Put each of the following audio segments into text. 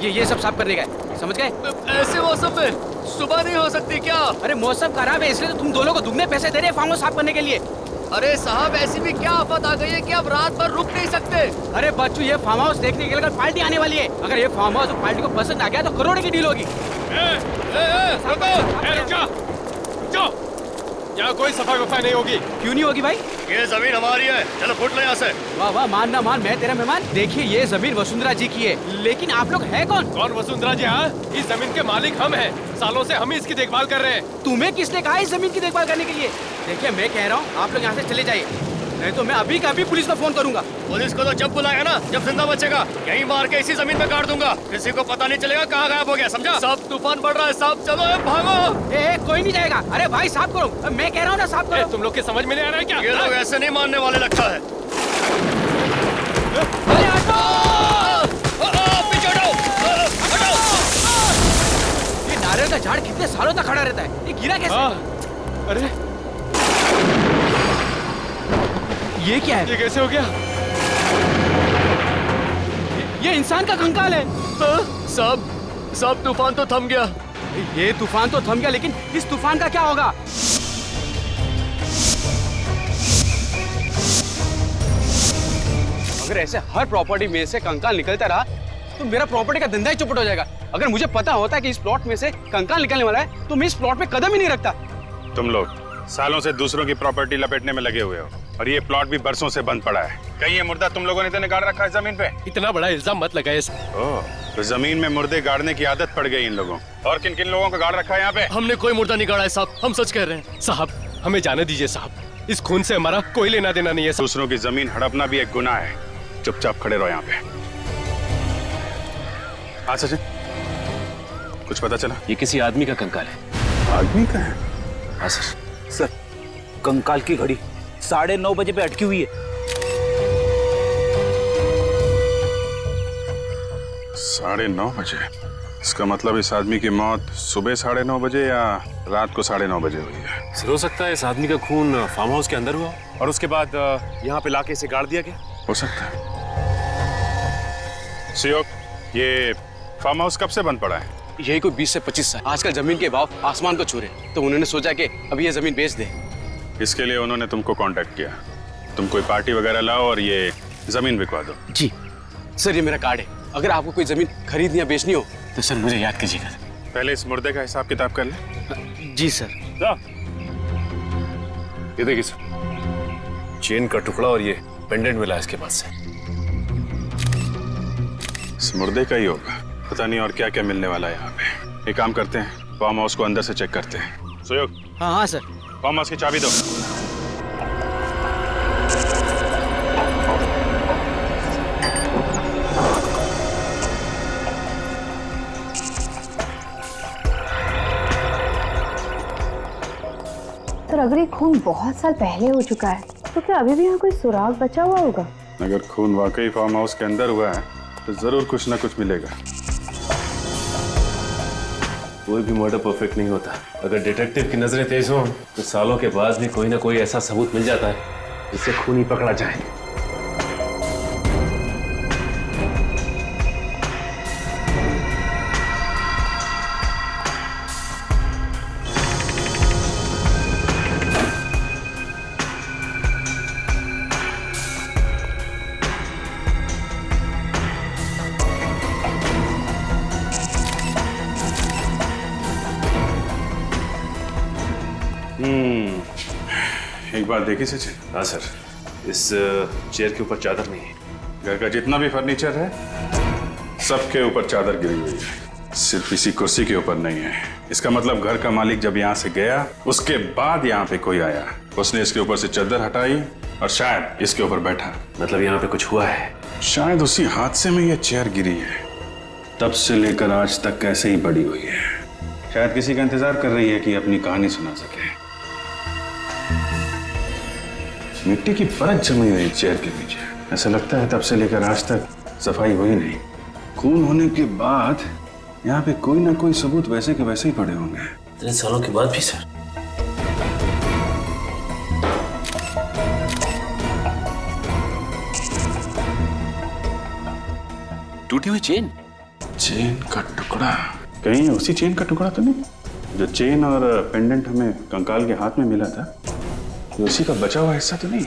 ये सब साफ करने का है, समझ गए? ऐसे मौसम में सुबह नहीं हो सकती क्या? अरे मौसम खराब है इसलिए तो तुम दोनों को दुगने पैसे दे रहे हैं फार्म हाउस साफ करने के लिए। अरे साहब, ऐसी भी क्या आफत आ गई है कि आप रात भर रुक नहीं सकते? अरे बच्चू, ये फार्म हाउस देखने के लिए कल पार्टी आने वाली है। अगर ये फार्म हाउस पार्टी को पसंद आ गया तो करोड़ की डील होगी। यहाँ कोई सफाई वफाई नहीं होगी। क्यों नहीं होगी भाई? ये जमीन हमारी है, चलो फुट लो यहाँ से। वाह वाह, मान ना मान, मैं तेरा मेहमान। देखिए ये जमीन वसुंधरा जी की है, लेकिन आप लोग है कौन? कौन वसुंधरा जी? हाँ, इस जमीन के मालिक हम हैं। सालों से हम ही इसकी देखभाल कर रहे हैं। तुम्हें किसने कहा इस जमीन की देखभाल करने के लिए? देखिए मैं कह रहा हूँ आप लोग यहाँ से चले जाइए, नहीं तो मैं अभी का अभी पुलिस को फोन करूंगा। पुलिस को तो जब बुलाएगा ना, जब जिंदा बचेगा, यहीं मार के इसी जमीन पे काट दूंगा। किसी को पता नहीं चलेगा कहाँ गायब हो गया, समझा? सब तूफान बढ़ रहा है साहब, चलो भागो। कोई नहीं जाएगा। अरे भाई साफ करो, मैं कह रहा हूँ ना साफ करो। तुम लोग के समझ में नहीं आ रहा है क्या? ये लोग ऐसे नहीं मानने वाले लगता है। अरे हटो! पीछे हटो, हटो। ये नारियल का झाड़ कितने सालों तक खड़ा रहता है, ये गिरा कैसे? अरे ये क्या है? ये कैसे हो गया? ये इंसान का कंकाल है। सब तूफान तो थम गया। ये तूफान तो थम गया, लेकिन इस तूफान का क्या होगा? अगर ऐसे हर प्रॉपर्टी में से कंकाल निकलता रहा तो मेरा प्रॉपर्टी का धंधा ही चौपट हो जाएगा। अगर मुझे पता होता कि इस प्लॉट में से कंकाल निकलने वाला है तो मैं इस प्लॉट पे कदम ही नहीं रखता। तुम लोग सालों से दूसरों की प्रॉपर्टी लपेटने में लगे हुए हो और ये प्लॉट भी बरसों से बंद पड़ा है। कहीं ये मुर्दा तुम लोगों ने तो निकाल रखा है जमीन पे? इतना बड़ा इल्जाम मत लगाए। ओह, तो जमीन में मुर्दे गाड़ने की आदत पड़ गई इन लोगों। और किन किन लोगों को गाड़ रखा है यहाँ पे? हमने कोई मुर्दा नहीं गाड़ा है साहब, हम सच कह रहे हैं। साहब हमें जाने दीजिए साहब, इस खून से हमारा कोई लेना देना नहीं है। दूसरों की जमीन हड़पना भी एक गुनाह है। चुपचाप खड़े रहो यहाँ पे। हाँ सचिन, कुछ पता चला? ये किसी आदमी का कंकाल है। आदमी का है? हाँ सर, कंकाल की घड़ी 9:30 बजे पे अटकी हुई है। 9:30 बजे? इसका मतलब इस आदमी की मौत सुबह 9:30 बजे या रात को 9:30 बजे हुई है। सर हो सकता है इस आदमी का खून फार्म हाउस के अंदर हुआ और उसके बाद यहाँ पे लाके इसे गाड़ दिया गया। हो सकता है। सियोक, ये फार्म हाउस कब से बंद पड़ा है? यही कोई 20 से 25 साल। आजकल जमीन के भाव आसमान को छू रहे, तो उन्होंने सोचा कि अब ये जमीन बेच दे। इसके लिए उन्होंने तुमको कांटेक्ट किया। तुम कोई पार्टी वगैरह लाओ और ये जमीन बिकवा दो। जी सर, ये मेरा कार्ड है। अगर आपको कोई जमीन खरीदनी या बेचनी हो तो सर मुझे याद कीजिएगा। पहले इस मुर्दे का हिसाब किताब कर ले। जी सर। ये देखिए सर, चेन का टुकड़ा और ये पेंडेंट मिला इसके पास से। इस मुर्दे का ही होगा, पता नहीं और क्या क्या मिलने वाला है यहाँ पे। एक काम करते हैं, फार्म हाउस को अंदर से चेक करते हैं। सुयोग, हाँ हाँ सर। फार्म हाउस की चाबी दो। तो अगर ये खून बहुत साल पहले हो चुका है तो क्या अभी भी यहाँ कोई सुराग बचा हुआ होगा? अगर खून वाकई फार्म हाउस के अंदर हुआ है तो जरूर कुछ ना कुछ मिलेगा। कोई भी मर्डर परफेक्ट नहीं होता। अगर डिटेक्टिव की नजरें तेज हों तो सालों के बाद भी कोई ना कोई ऐसा सबूत मिल जाता है जिससे खूनी पकड़ा जाए। एक बात देखी सचिन? हाँ सर, इस चेयर के ऊपर चादर नहीं है। घर का जितना भी फर्नीचर है सबके ऊपर चादर गिरी हुई है, सिर्फ इसी कुर्सी के ऊपर नहीं है। इसका मतलब घर का मालिक जब यहाँ से गया उसके बाद यहाँ पे कोई आया, उसने इसके ऊपर से चादर हटाई और शायद इसके ऊपर बैठा। मतलब यहाँ पे कुछ हुआ है। शायद उसी हादसे में ये चेयर गिरी है, तब से लेकर आज तक ऐसे ही पड़ी हुई है। शायद किसी का इंतजार कर रही है कि अपनी कहानी सुना सके। मिट्टी की परत जमी हुई चेयर के पीछे, ऐसा लगता है तब से लेकर आज तक सफाई हुई नहीं। खून होने के बाद यहाँ पे कोई ना कोई सबूत वैसे के वैसे ही पड़े होंगे। इतने सालों के बाद भी सर। टूटी हुई चेन? चेन का टुकड़ा, कहीं उसी चेन का टुकड़ा तो नहीं जो चेन और पेंडेंट हमें कंकाल के हाथ में मिला था? ये उसी का बचा हुआ हिस्सा तो नहीं?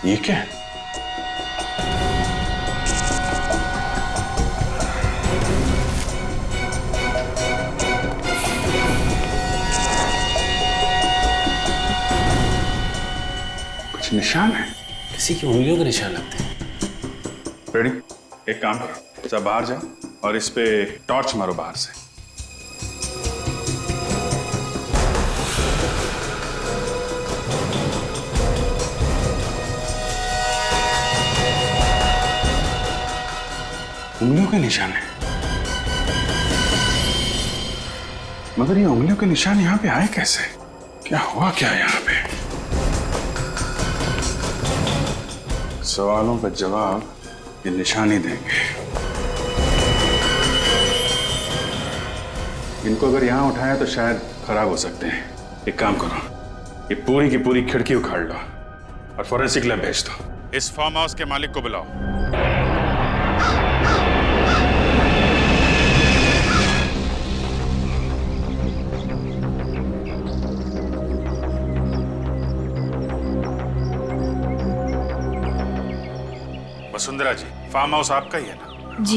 ये क्या है? कुछ निशान है। किसी की उंगलियों के निशान लगते हैं। रेडी? एक काम करो, सब बाहर जाओ और इस पे टॉर्च मारो बाहर से। उंगलियों के निशान है, मगर ये उंगलियों के निशान यहाँ पे आए कैसे? क्या हुआ क्या यहाँ पे? सवालों का जवाब ये निशान ही देंगे। इनको अगर यहाँ उठाया तो शायद खराब हो सकते हैं। एक काम करो, ये पूरी की पूरी खिड़की उखाड़ लो और फॉरेंसिक लैब भेज दो। इस फार्म हाउस के मालिक को बुलाओ। वसुंधरा जी, फार्म हाउस आपका ही है ना? जी,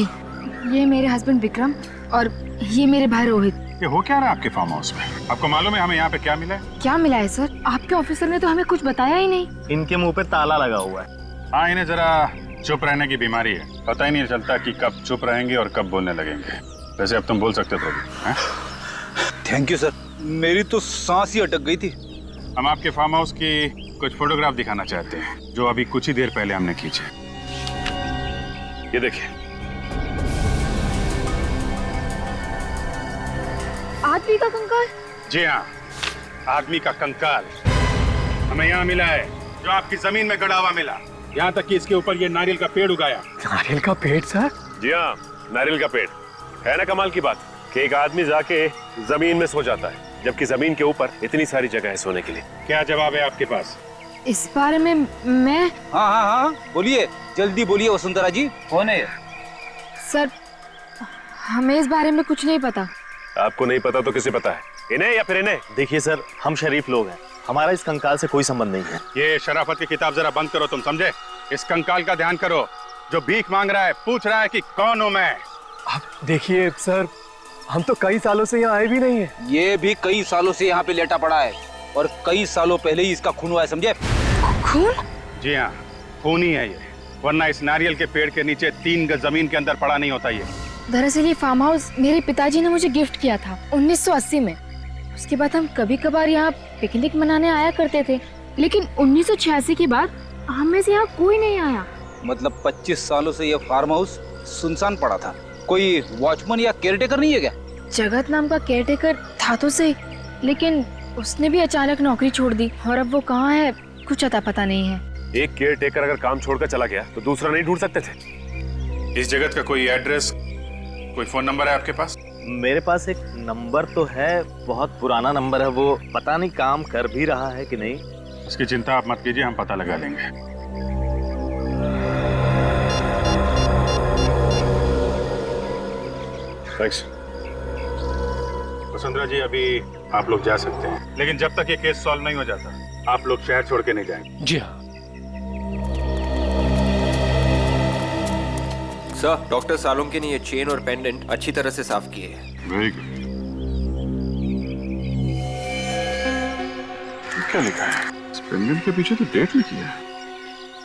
ये मेरे हस्बैंड विक्रम और ये मेरे भाई रोहित। ये हो क्या रहा है आपके फार्म हाउस में? आपको मालूम है हमें यहाँ पे क्या मिला है? क्या मिला है सर? आपके ऑफिसर ने तो हमें कुछ बताया ही नहीं। इनके मुंह पे ताला लगा हुआ है। हाँ, इन्हें जरा चुप रहने की बीमारी है। पता ही नहीं चलता कि कब चुप रहेंगे और कब बोलने लगेंगे। वैसे अब तुम बोल सकते थे अभी। थैंक यू सर, मेरी तो सांस ही अटक गई थी। हम आपके फार्म हाउस की कुछ फोटोग्राफ दिखाना चाहते हैं जो अभी कुछ ही देर पहले हमने खींचे। ये देखिए। आदमी का कंकाल? जी हाँ, आदमी का कंकाल हमें यहाँ मिला है, जो आपकी जमीन में गड़ा हुआ मिला। यहाँ तक कि इसके ऊपर ये नारियल का पेड़ उगाया। नारियल का पेड़ सर? जी हाँ, नारियल का पेड़। है ना कमाल की बात कि एक आदमी जाके जमीन में सो जाता है, जबकि जमीन के ऊपर इतनी सारी जगह है सोने के लिए। क्या जवाब है आपके पास? इस बारे में मैं... हाँ, बोलिए, जल्दी बोलिए वसुंधरा जी, कौन है? सर, हमें इस बारे में कुछ नहीं पता। आपको नहीं पता तो किसे पता है? इन्हें या फिर इन्हें? देखिए सर, हम शरीफ लोग हैं, हमारा इस कंकाल से कोई संबंध नहीं है। ये शराफत की किताब जरा बंद करो, तुम समझे? इस कंकाल का ध्यान करो जो भीख मांग रहा है, पूछ रहा है कि कौन हूं मैं। आप देखिए सर, हम तो कई सालों से यहाँ आए भी नहीं है। ये भी कई सालों से यहाँ पे लेटा पड़ा है और कई सालों पहले ही इसका खून हुआ है, समझे? खून? जी हाँ, खून ही है ये, वरना इस नारियल के पेड़ के नीचे 3 गज जमीन के अंदर पड़ा नहीं होता ये। दरअसल ये फार्म हाउस मेरे पिताजी ने मुझे गिफ्ट किया था 1980 में। उसके बाद हम कभी कभार यहाँ पिकनिक मनाने आया करते थे, लेकिन 1986 के बाद हम में से यहाँ कोई नहीं आया। मतलब 25 सालों से ये फार्म हाउस सुनसान पड़ा था। कोई वॉचमैन या केयरटेकर नहीं है क्या? जगत नाम का केयरटेकर था तो सही, लेकिन उसने भी अचानक नौकरी छोड़ दी और अब वो कहाँ है कुछ अता पता नहीं है। एक केयर टेकर अगर काम छोड़कर चला गया तो दूसरा नहीं ढूंढ सकते थे? इस जगत का कोई एड्रेस, कोई फोन नंबर है आपके पास? मेरे पास एक नंबर तो है, बहुत पुराना नंबर है, वो पता नहीं काम कर भी रहा है कि नहीं। उसकी चिंता आप मत कीजिए, हम पता लगा लेंगे। थैंक्स। वसुंधरा जी, अभी आप लोग जा सकते हैं, लेकिन जब तक ये केस सॉल्व नहीं हो जाता आप लोग शहर छोड़ के नहीं जाएंगे। जी हाँ। सर, डॉक्टर सालोंके ने ये चेन और पेंडेंट अच्छी तरह से साफ किए हैं। Very good. क्या लिखा है इस पेंडेंट के पीछे? तो डेट लिखी है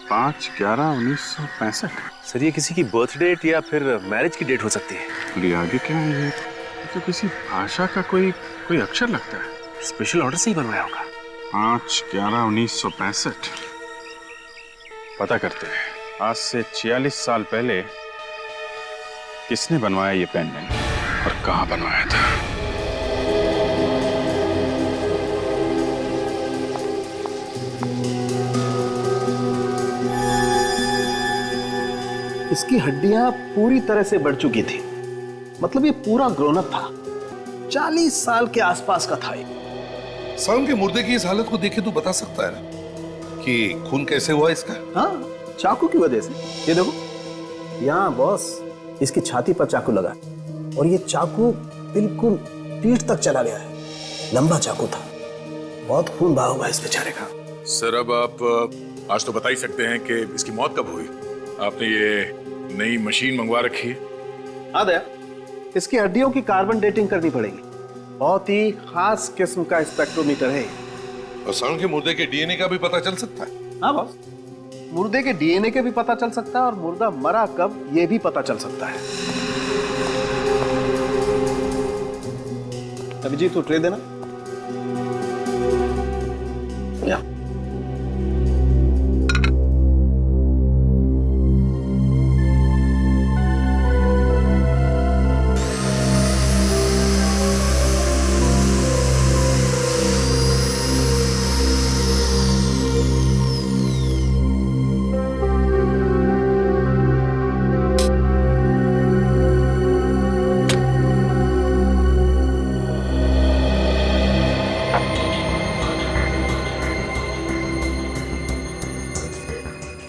5/11/1965। सर, ये किसी की बर्थ डेट या फिर मैरिज की डेट हो सकती है। और आगे क्या है? ये तो किसी भाषा का कोई अक्षर लगता है। स्पेशल ऑर्डर से ही बनवाया होगा। 5/11/1965। पता करते हैं आज से 46 साल पहले किसने बनवाया ये पेंडेंट और कहाँ बनवाया था। इसकी हड्डियां पूरी तरह से बढ़ चुकी थी, मतलब ये पूरा ग्रोन अप था। 40 साल के आसपास का था ये। सालों के मुर्दे की इस हालत को देखे तो बता सकता है ना कि खून कैसे हुआ इसका? हाँ, चाकू की वजह से। ये देखो, यहाँ बॉस, इसकी छाती पर चाकू लगा और ये चाकू बिल्कुल पीठ तक चला गया है। लंबा चाकू था, बहुत खून बहा हुआ है इस बेचारे का। सर अब आप आज तो बता ही सकते हैं कि इसकी मौत कब हुई। आपने ये नई मशीन मंगवा रखी है। हाँ दया, इसकी हड्डियों की कार्बन डेटिंग करनी पड़ेगी। बहुत ही खास किस्म का स्पेक्ट्रोमीटर है। और सालों के मुर्दे के डीएनए का भी पता चल सकता है। हाँ बॉस, मुर्दे के डीएनए के भी पता चल सकता है और मुर्दा मरा कब ये भी पता चल सकता है। अभिजीत, तू ट्रे देना। या।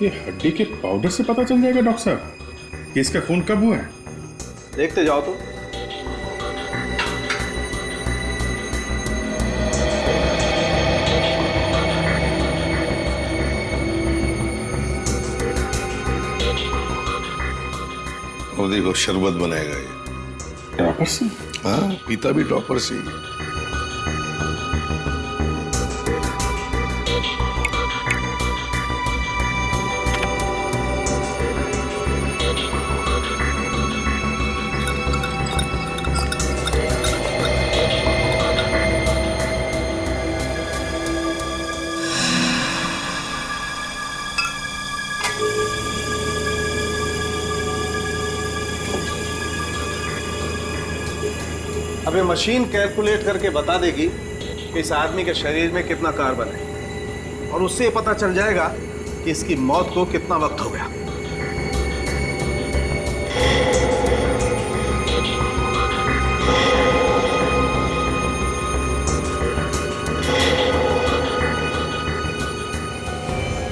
ये हड्डी के पाउडर से पता चल जाएगा डॉक्टर साहब कि इसका खून कब हुआ है? देखते जाओ तो। और देखो शरबत बनाएगा ये। टॉपर से? हाँ, पीता भी टॉपर से ही। अब ये मशीन कैलकुलेट करके बता देगी कि इस आदमी के शरीर में कितना कार्बन है और उससे पता चल जाएगा कि इसकी मौत को कितना वक्त हो गया।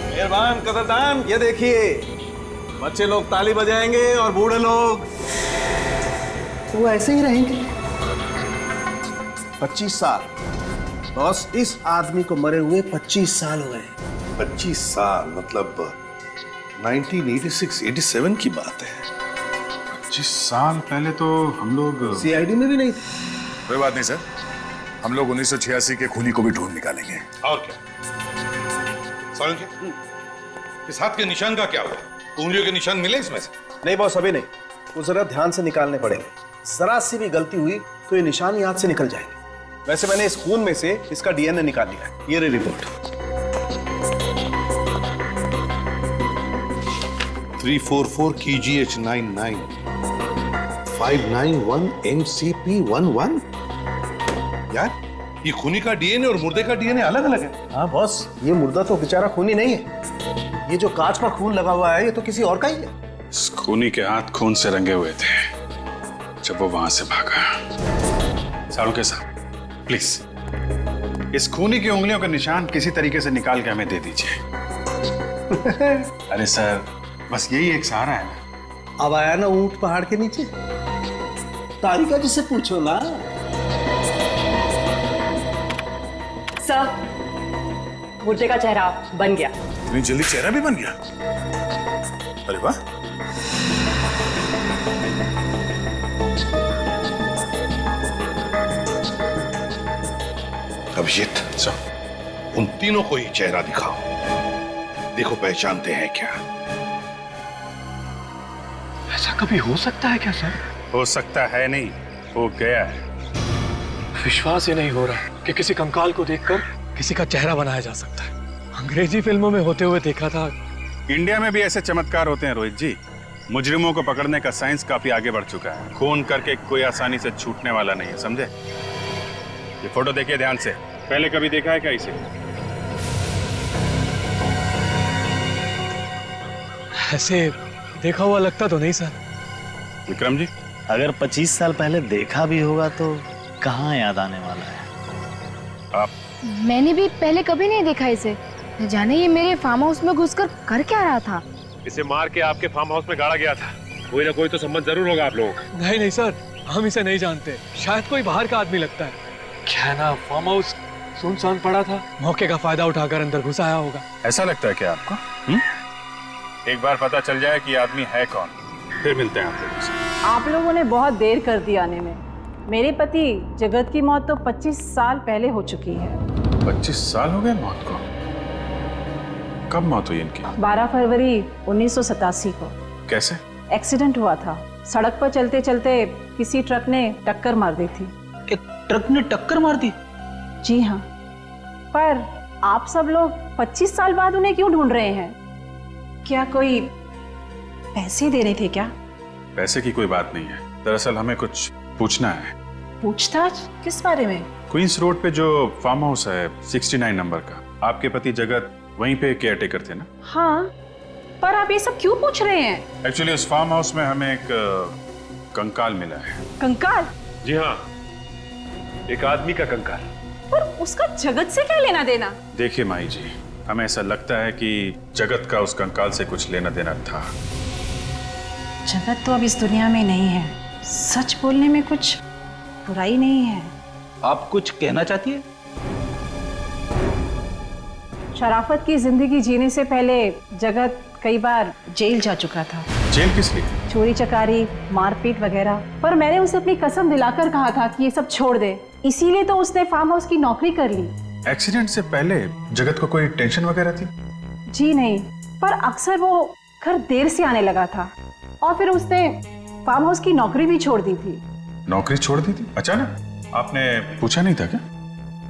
मेहरबान कदरदान, ये देखिए, बच्चे लोग ताली बजाएंगे और बूढ़े लोग वो ऐसे ही रहेंगे। 25 साल बॉस, इस आदमी को मरे हुए 25 साल हुए हैं। 25 साल मतलब 1986-87 की बात है। 25 साल पहले तो हम लोग सीआईडी में भी नहीं थे। कोई बात नहीं सर, हम लोग 1986 के खूनी को भी ढूंढ निकालेंगे। और क्या सालुंके, इस हाथ के निशान का क्या हुआ? उंगलियों के निशान मिले इसमें से? नहीं बॉस, अभी नहीं, वो जरा ध्यान से निकालने पड़ेंगे। जरा सी भी गलती हुई तो ये निशान ही हाथ से निकल जाएंगे। वैसे मैंने इस खून में से इसका डीएनए निकाल लिया है। ये रही रिपोर्ट। 344 KGH99 591 MCP11। यार, ये खूनी का डीएनए और मुर्दे का डीएनए अलग अलग है। हाँ बॉस, ये मुर्दा तो बेचारा खूनी नहीं है। ये जो कांच पर खून लगा हुआ है ये तो किसी और का ही है। इस खूनी के हाथ खून से रंगे हुए थे जब वो वहां से भागा। सालुंके साहब, प्लीज इस खूनी की उंगलियों का निशान किसी तरीके से निकाल के हमें दे दीजिए। अरे सर, बस यही एक सहारा है ना। अब आया ना ऊंट पहाड़ के नीचे, तारिका जी से पूछो ना। सर, मुर्दे का चेहरा बन गया। इतनी जल्दी चेहरा भी बन गया? अरे वाह। अभिजीत, उन तीनों को ही चेहरा दिखाओ, देखो पहचानते हैं क्या। ऐसा कभी हो सकता है क्या सर? हो सकता है नहीं, हो गया है। विश्वास ही नहीं हो रहा कि किसी कंकाल को देखकर किसी का चेहरा बनाया जा सकता है। अंग्रेजी फिल्मों में होते हुए देखा था। इंडिया में भी ऐसे चमत्कार होते हैं रोहित जी। मुजरिमों को पकड़ने का साइंस काफी आगे बढ़ चुका है। खून करके कोई आसानी से छूटने वाला नहीं है, समझे? ये फोटो देखिए ध्यान से। पहले कभी देखा है क्या इसे? ऐसे देखा हुआ लगता तो नहीं सर। विक्रम जी, अगर 25 साल पहले देखा भी होगा तो कहाँ याद आने वाला है? आप? मैंने भी पहले कभी नहीं देखा इसे। न जाने ये मेरे फार्म हाउस में घुसकर कर क्या रहा था। इसे मार के आपके फार्म हाउस में गाड़ा गया था। कोई ना कोई तो संबंध जरूर होगा आप लोगों का। नहीं नहीं सर, हम इसे नहीं जानते, शायद कोई बाहर का आदमी लगता है। क्या है ना, फार्म हाउस सुनसान पड़ा था, मौके का फायदा उठाकर अंदर घुस आया होगा। ऐसा लगता है क्या आपको? एक बार पता चल जाए कि आदमी है कौन, फिर मिलते हैं आप लोगों से। आप लोगों ने बहुत देर कर दी आने में। मेरे पति जगत की मौत तो 25 साल पहले हो चुकी है। 25 साल हो गए मौत को? कब मौत हुई इनकी? 12 फरवरी 1987 को। कैसे? एक्सीडेंट हुआ था। सड़क पर चलते चलते किसी ट्रक ने टक्कर मार दी थी। एक ट्रक ने टक्कर मार दी? जी हाँ। पर आप सब लोग 25 साल बाद उन्हें क्यों ढूंढ रहे हैं? क्या कोई पैसे दे रहे थे क्या? पैसे की कोई बात नहीं है, दरअसल हमें कुछ पूछना है। पूछताछ किस बारे में? क्वींस रोड पे जो फार्म हाउस है 69 नंबर का, आपके पति जगत वहीं पे केयर टेकर थे ना? हाँ, पर आप ये सब क्यों पूछ रहे हैं? एक्चुअली उस फार्म हाउस में हमें एक कंकाल मिला है। कंकाल? जी हाँ, एक आदमी का कंकाल। पर उसका जगत से क्या लेना देना? देखिए माई जी, हमें ऐसा लगता है कि जगत का उस कंकाल से कुछ लेना देना था। जगत तो अब इस दुनिया में नहीं है। सच बोलने में कुछ बुराई नहीं है। आप कुछ कहना चाहती है? शराफत की जिंदगी जीने से पहले जगत कई बार जेल जा चुका था। जेल किस लिए? चोरी चकारी, मारपीट वगैरह। पर मैंने उसे अपनी कसम दिलाकर कहा था कि ये सब छोड़ दे, इसीलिए तो उसने फार्म हाउस की नौकरी कर ली। एक्सीडेंट से पहले जगत को कोई टेंशन वगैरह थी? जी नहीं, पर अक्सर वो घर देर से आने लगा था और फिर उसने फार्म हाउस की नौकरी भी छोड़ दी थी। नौकरी छोड़ दी थी अचानक? आपने पूछा नहीं था क्या?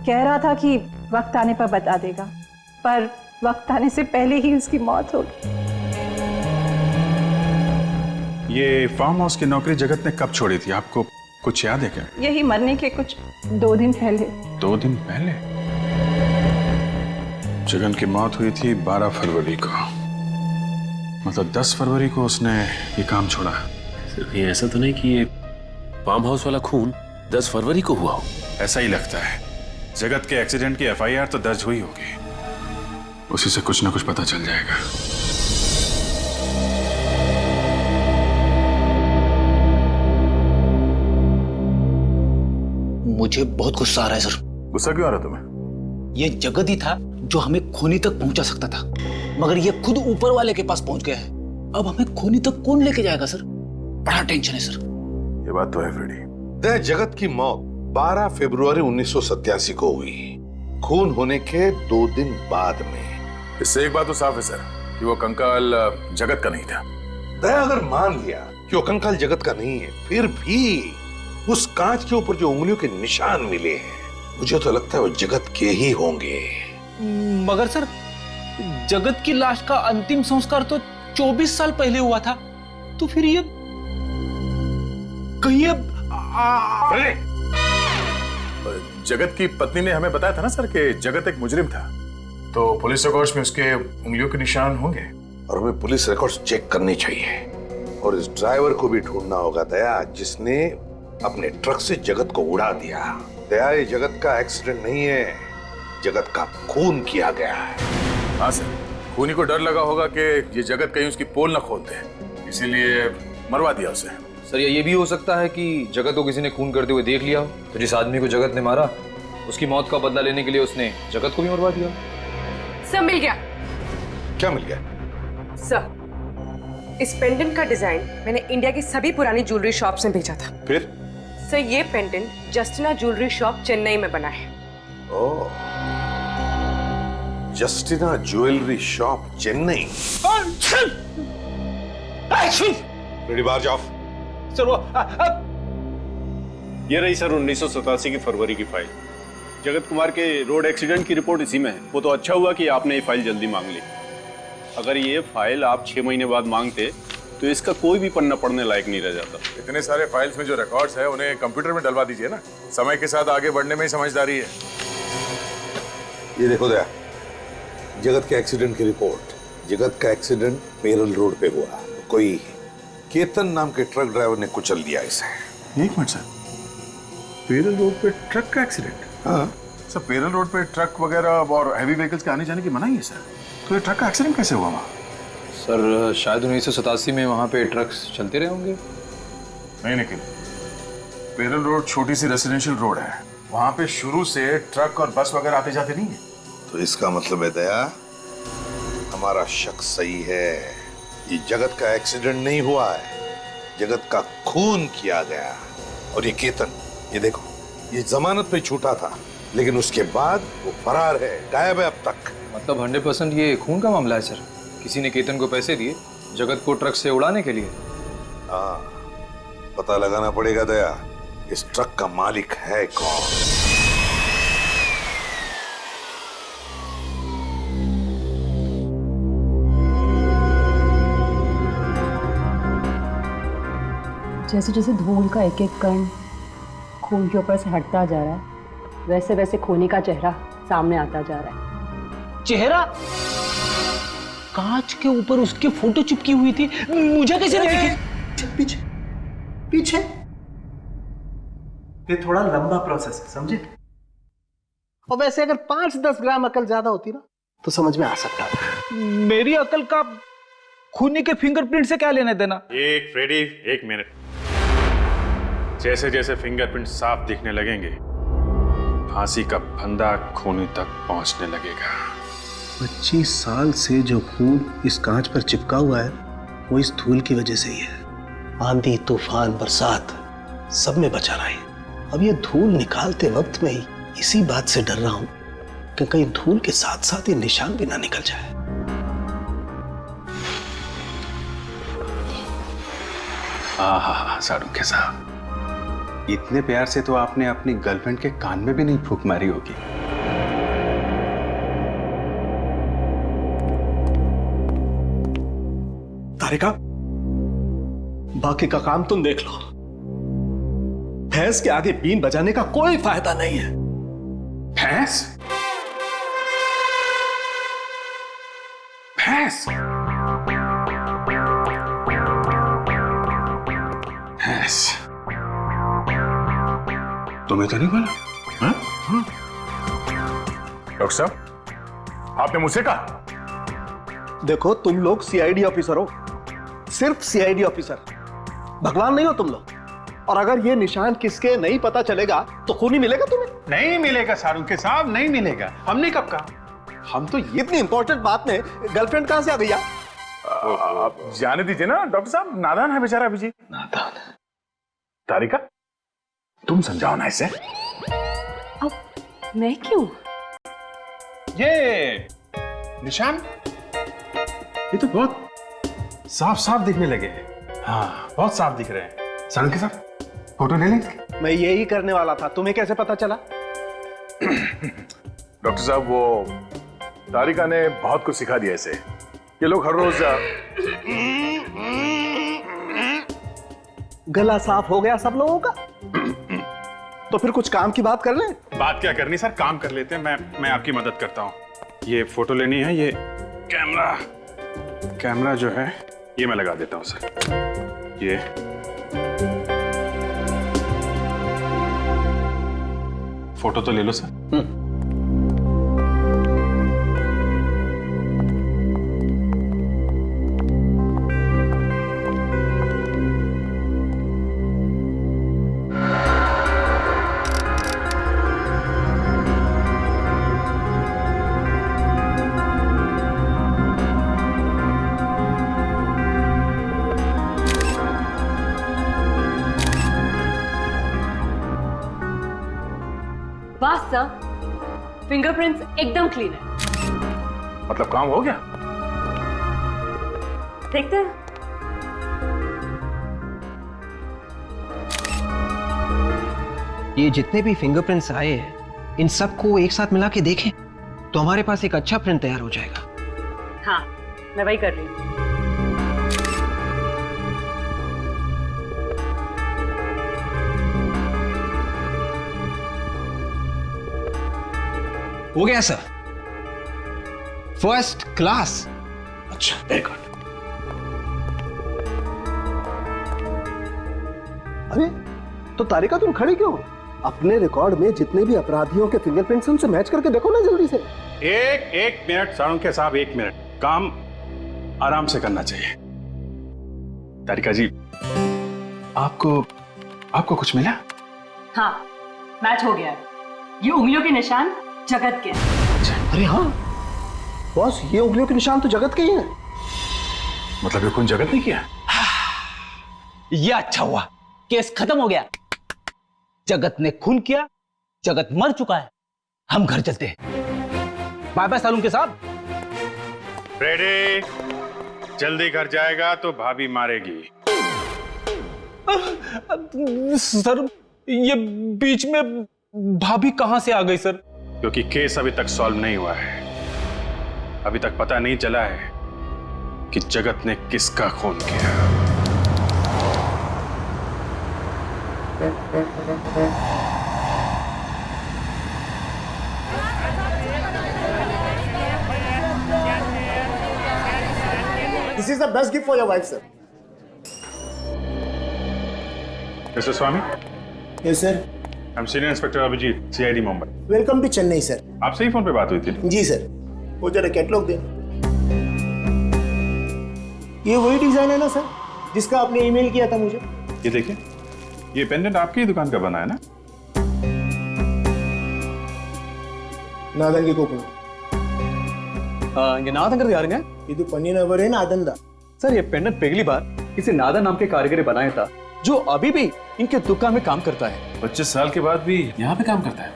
कह रहा था कि वक्त आने पर बता देगा, पर वक्त आने से पहले ही उसकी मौत हो गई। ये फार्म हाउस की नौकरी जगत ने कब छोड़ी थी, आपको कुछ याद है क्या? यही मरने के कुछ 2 दिन पहले। 2 दिन पहले? जगन की मौत हुई थी 12 फरवरी को, मतलब 10 फरवरी को उसने ये काम छोड़ा। सिर्फ ये ऐसा तो नहीं कि ये फार्म हाउस वाला खून 10 फरवरी को हुआ हो? ऐसा ही लगता है। जगत के एक्सीडेंट की FIR तो दर्ज हुई होगी, उसी से कुछ ना कुछ पता चल जाएगा। मुझे बहुत गुस्सा आ रहा है सर। गुस्सा क्यों आ रहा है तुम्हें? ये जगत ही था जो हमें खूनी तक पहुंचा सकता था, मगर ये खुद ऊपर वाले के पास पहुंच गया है। अब हमें खूनी तक कौन लेके जाएगा सर? बड़ा टेंशन है सर। ये बात तो है फ्रेडी। जगत की मौत 12 फरवरी 1987 को हुई, खून होने के 2 दिन बाद में। इससे एक बात तो साफ है सर कि वो कंकाल जगत का नहीं था। दया अगर मान लिया कि वो कंकाल जगत का नहीं है, फिर भी उस कांच के ऊपर जो उंगलियों के निशान मिले हैं, मुझे तो लगता है वो जगत के ही होंगे। मगर सर, जगत की लाश का अंतिम संस्कार तो 24 साल पहले हुआ था, तो फिर ये कहीं जगत की पत्नी ने हमें बताया था ना सर कि जगत एक मुजरिम था, तो पुलिस रिकॉर्ड्स में उसके उंगलियों के निशान होंगे। और हमें पुलिस रिकॉर्ड्स चेक करनी चाहिए, और इस ड्राइवर को भी ढूंढना होगा दया, जिसने अपने ट्रक से जगत को उड़ा दिया। दया, ये जगत का एक्सीडेंट नहीं है, जगत का खून किया गया है। हाँ सर, खूनी को डर लगा होगा कि ये जगत कहीं उसकी पोल न खोल दे, इसीलिए मरवा दिया उसे। सर, ये भी हो सकता है कि जगत को किसी ने खून करते हुए देख लिया हो, तो जिस आदमी को जगत ने मारा उसकी मौत का बदला लेने के लिए उसने जगत को भी मरवा दिया। सर, मिल गया। क्या मिल गया? सर, इस पेंडेंट का डिजाइन मैंने इंडिया की सभी पुरानी ज्वेलरी शॉप से भेजा था। फिर? सर, ये pendant Justina jewellery shop Chennai में बना है। Oh, Justina jewellery shop Chennai. Ready, बाहर जाओ। सर वो ये रही सर 1987 की फरवरी की फाइल। जगत कुमार के रोड एक्सीडेंट की रिपोर्ट इसी में है। वो तो अच्छा हुआ कि आपने ये फाइल जल्दी मांग ली। अगर ये फाइल आप 6 महीने बाद मांगते तो इसका कोई भी पन्ना पढ़ने लायक नहीं रह जाता। इतने सारे फाइल्स में जो रिकॉर्ड्स है उन्हें कंप्यूटर में डलवा दीजिए ना, समय के साथ आगे बढ़ने में ही समझदारी है। ये देखो दया, जगत के एक्सीडेंट की रिपोर्ट। जगत का एक्सीडेंट पेरल रोड पे हुआ, कोई केतन नाम के ट्रक ड्राइवर ने कुचल दिया इसे। एक मिनट सर, पेरल रोड पे ट्रक का एक्सीडेंट? हाँ सर, पेरल रोड पे ट्रक वगैरह और हैवी व्हीकल्स के आने जाने की मनाही है सर, तो ये ट्रक का एक्सीडेंट कैसे हुआ वहाँ? सर शायद 1987 में वहाँ पे ट्रक्स चलते रहे होंगे। नहीं निखिल, पेरल रोड छोटी सी रेसिडेंशियल रोड है, वहाँ पे शुरू से ट्रक और बस वगैरह आते जाते नहीं है। तो इसका मतलब है दया, हमारा शक सही है, ये जगत का एक्सीडेंट नहीं हुआ है, जगत का खून किया गया। और ये केतन, ये देखो, ये जमानत पे छूटा था, लेकिन उसके बाद वो फरार है, गायब है अब तक। मतलब 100% ये खून का मामला है सर। किसी ने केतन को पैसे दिए जगत को ट्रक से उड़ाने के लिए। हाँ, पता लगाना पड़ेगा दया, इस ट्रक का मालिक है कौन। जैसे जैसे धूल का एक एक कण खून के ऊपर से हटता जा रहा है, वैसे वैसे खूनी का चेहरा सामने आता जा रहा है। चेहरा? कांच के ऊपर उसकी फोटो चिपकी हुई थी, मुझे कैसे नहीं दिखी? पीछे पीछे, ये थोड़ा लंबा प्रोसेस है, समझे? और वैसे अगर 5-10 ग्राम अकल ज्यादा होती ना तो समझ में आ सकता था। मेरी अकल का खूनी के फिंगरप्रिंट से क्या लेने देना? एक फ्रेडी, एक मिनट। जैसे जैसे फिंगरप्रिंट साफ दिखने लगेंगे, फांसी का फंदा खूनी तक पहुंचने लगेगा। 25 साल से जो खून इस कांच पर चिपका हुआ है वो इस धूल की वजह से ही है। आंधी, तूफान, बरसात सब में बचा रहा है। अब ये धूल निकालते वक्त में ही इसी बात से डर रहा हूं कि कहीं धूल के साथ साथ ये निशान भी ना निकल जाए। आहा, सारुखे साहब, इतने प्यार से तो आपने अपनी गर्लफ्रेंड के कान में भी नहीं फूंक मारी होगी। तारिका, बाकी का काम तुम देख लो। भैंस के आगे बीन बजाने का कोई फायदा नहीं है। भैंस? भैंस? भैंस? तुम्हें तो नहीं बोला? हाँ? डॉक्टर साहब, आपने मुझसे कहा? देखो, तुम लोग सीआईडी ऑफिसर हो, सिर्फ सीआईडी ऑफिसर, भगवान नहीं हो तुम लोग। और अगर ये निशान किसके नहीं पता चलेगा तो खूनी मिलेगा तुम्हें? नहीं मिलेगा सारुखे साहब, नहीं मिलेगा। हमने कब कहा? हम तो इतनी इंपॉर्टेंट बात में गर्लफ्रेंड कहां से आ गई? आप जाने दीजिए ना डॉक्टर साहब, नादान है बेचारा अभिजीत। नादान? तारिका, तुम समझाओ ना इसे। अब मैं क्यों? ये निशान, ये तो बहुत साफ साफ दिखने लगे हैं। हाँ, बहुत साफ दिख रहे हैं। सारुखे साहब, फोटो ले लें? मैं यही करने वाला था, तुम्हें कैसे पता चला? डॉक्टर साहब, वो तारिका ने बहुत कुछ सिखा दिया इसे। ये लोग हर रोज गला साफ हो गया सब लोगों का? तो फिर कुछ काम की बात कर लें। बात क्या करनी सर, काम कर लेते हैं। मैं आपकी मदद करता हूँ। ये फोटो लेनी है, ये कैमरा जो है ये मैं लगा देता हूँ सर। ये फोटो तो ले लो सर। बस सर, फिंगरप्रिंट्स एकदम क्लीन है। मतलब काम हो गया? देखते हैं। ये जितने भी फिंगरप्रिंट्स आए हैं, इन सबको एक साथ मिला के देखें तो हमारे पास एक अच्छा प्रिंट तैयार हो जाएगा। हाँ, मैं वही कर रही हूँ। हो गया सर, फर्स्ट क्लास। अच्छा, वेरी गुड। अरे तो तारिका, तुम खड़ी क्यों? अपने रिकॉर्ड में जितने भी अपराधियों के फिंगरप्रिंट्स हैं उनसे मैच करके देखो ना जल्दी से। एक मिनट सारुखे साहब, एक मिनट। काम आराम से करना चाहिए। तारिका जी, आपको कुछ मिला? हाँ, मैच हो गया है। ये उंगलियों के निशान जगत के हैं। अरे हाँ बॉस, ये उंगलियों के निशान तो जगत के ही हैं। मतलब ये खून जगत ने किया? ये अच्छा हुआ, केस खत्म हो गया। जगत ने खून किया, जगत मर चुका है। हम घर चलते हैं। बाय बाय सालून के साहब। रेडी? जल्दी घर जाएगा तो भाभी मारेगी। सर, ये बीच में भाभी कहां से आ गई सर? क्योंकि केस अभी तक सॉल्व नहीं हुआ है। अभी तक पता नहीं चला है कि जगत ने किसका खून किया। This is the best gift for your wife, sir. Mister Swami? Yes, sir. I'm Senior Inspector Abhijit, CID Mumbai. Welcome to Chennai, sir. आपसे ही फोन पे बात हुई थी? जी सर। वो जरा कैटलॉग दें। ये वही डिजाइन है ना सर, जिसका आपने ईमेल किया था मुझे? ये देखिए, ये पेंडेंट आपकी ही दुकान का बना है ना? नादन के कोपन। ये नादन कर यार ये तो पन्नी नंबर है नादन दा। सर, ये पेंडेंट पहली बार किसी नादन नाम के कारीगर बनाया था, जो अभी भी इनके दुकान में काम करता है। 25 साल के बाद भी यहाँ पे काम करता है।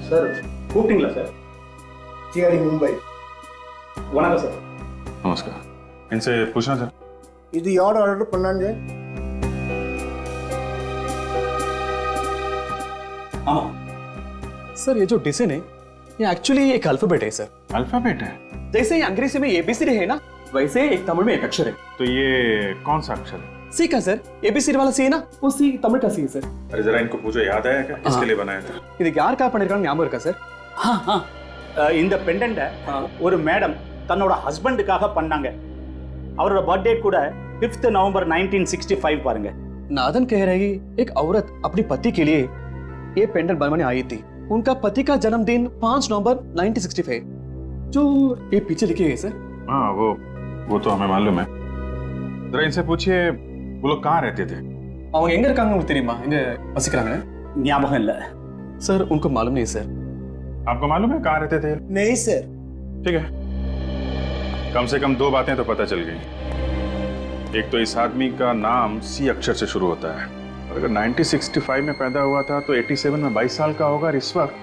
सर, खूब टिंगला सर। CID मुंबई। वनागा सर। नमस्कार। इनसे पूछना सर। ಇದು ಯಾರು ಆರ್ಡರ್ பண்ணாங்க? हाँ सर, ये जो डिजाइन है ये एक्चुअली एक अल्फाबेट है सर। अल्फाबेट है? जैसे ही अंग्रेजी में ABCD है ना, वैसे एक तमिल में एक अक्षर है। तो ये कौन सा अक्षर है? सी का सर। ABCD वाला सी है ना, वो सी तमिल का सी है सर। अरे जरा इनको पूछो, याद आया क्या किसके लिए बनाया था? இது யாருக்கா பண்ணிருக்காங்க ஞாபகம் இருக்கா சார்? இந்த பெண்டன்ட்டை ஒரு மேடம் தன்னோட ஹஸ்பண்டுக்காக பண்ணாங்க. அவரோட बर्थडे கூட 5th नवंबर 1965 பாருங்க. नादन कह रही एक औरत अपने पति के लिए ये पेंडेंट बनवाने आई थी। उनका पति का जन्मदिन 5 नवंबर 1965, जो ये पीछे लिखे है सर। हाँ, वो तो हमें मालूम है। जरा इनसे पूछिए वो लोग कहाँ रहते थे? அவங்க எங்க இருக்காங்க உங்களுக்கு தெரியுமா? எங்க வசிக்கிறாங்க? ஞாபகம் இல்ல सर, उनको मालूम नहीं सर। आपको मालूम है कहाँ रहते थे? नहीं सर। ठीक है, कम से कम 2 बातें तो पता चल गई। एक तो इस आदमी का नाम C अक्षर से शुरू होता है। और अगर 1965 में पैदा हुआ था तो 87 में 22 साल का होगा और इस वक्त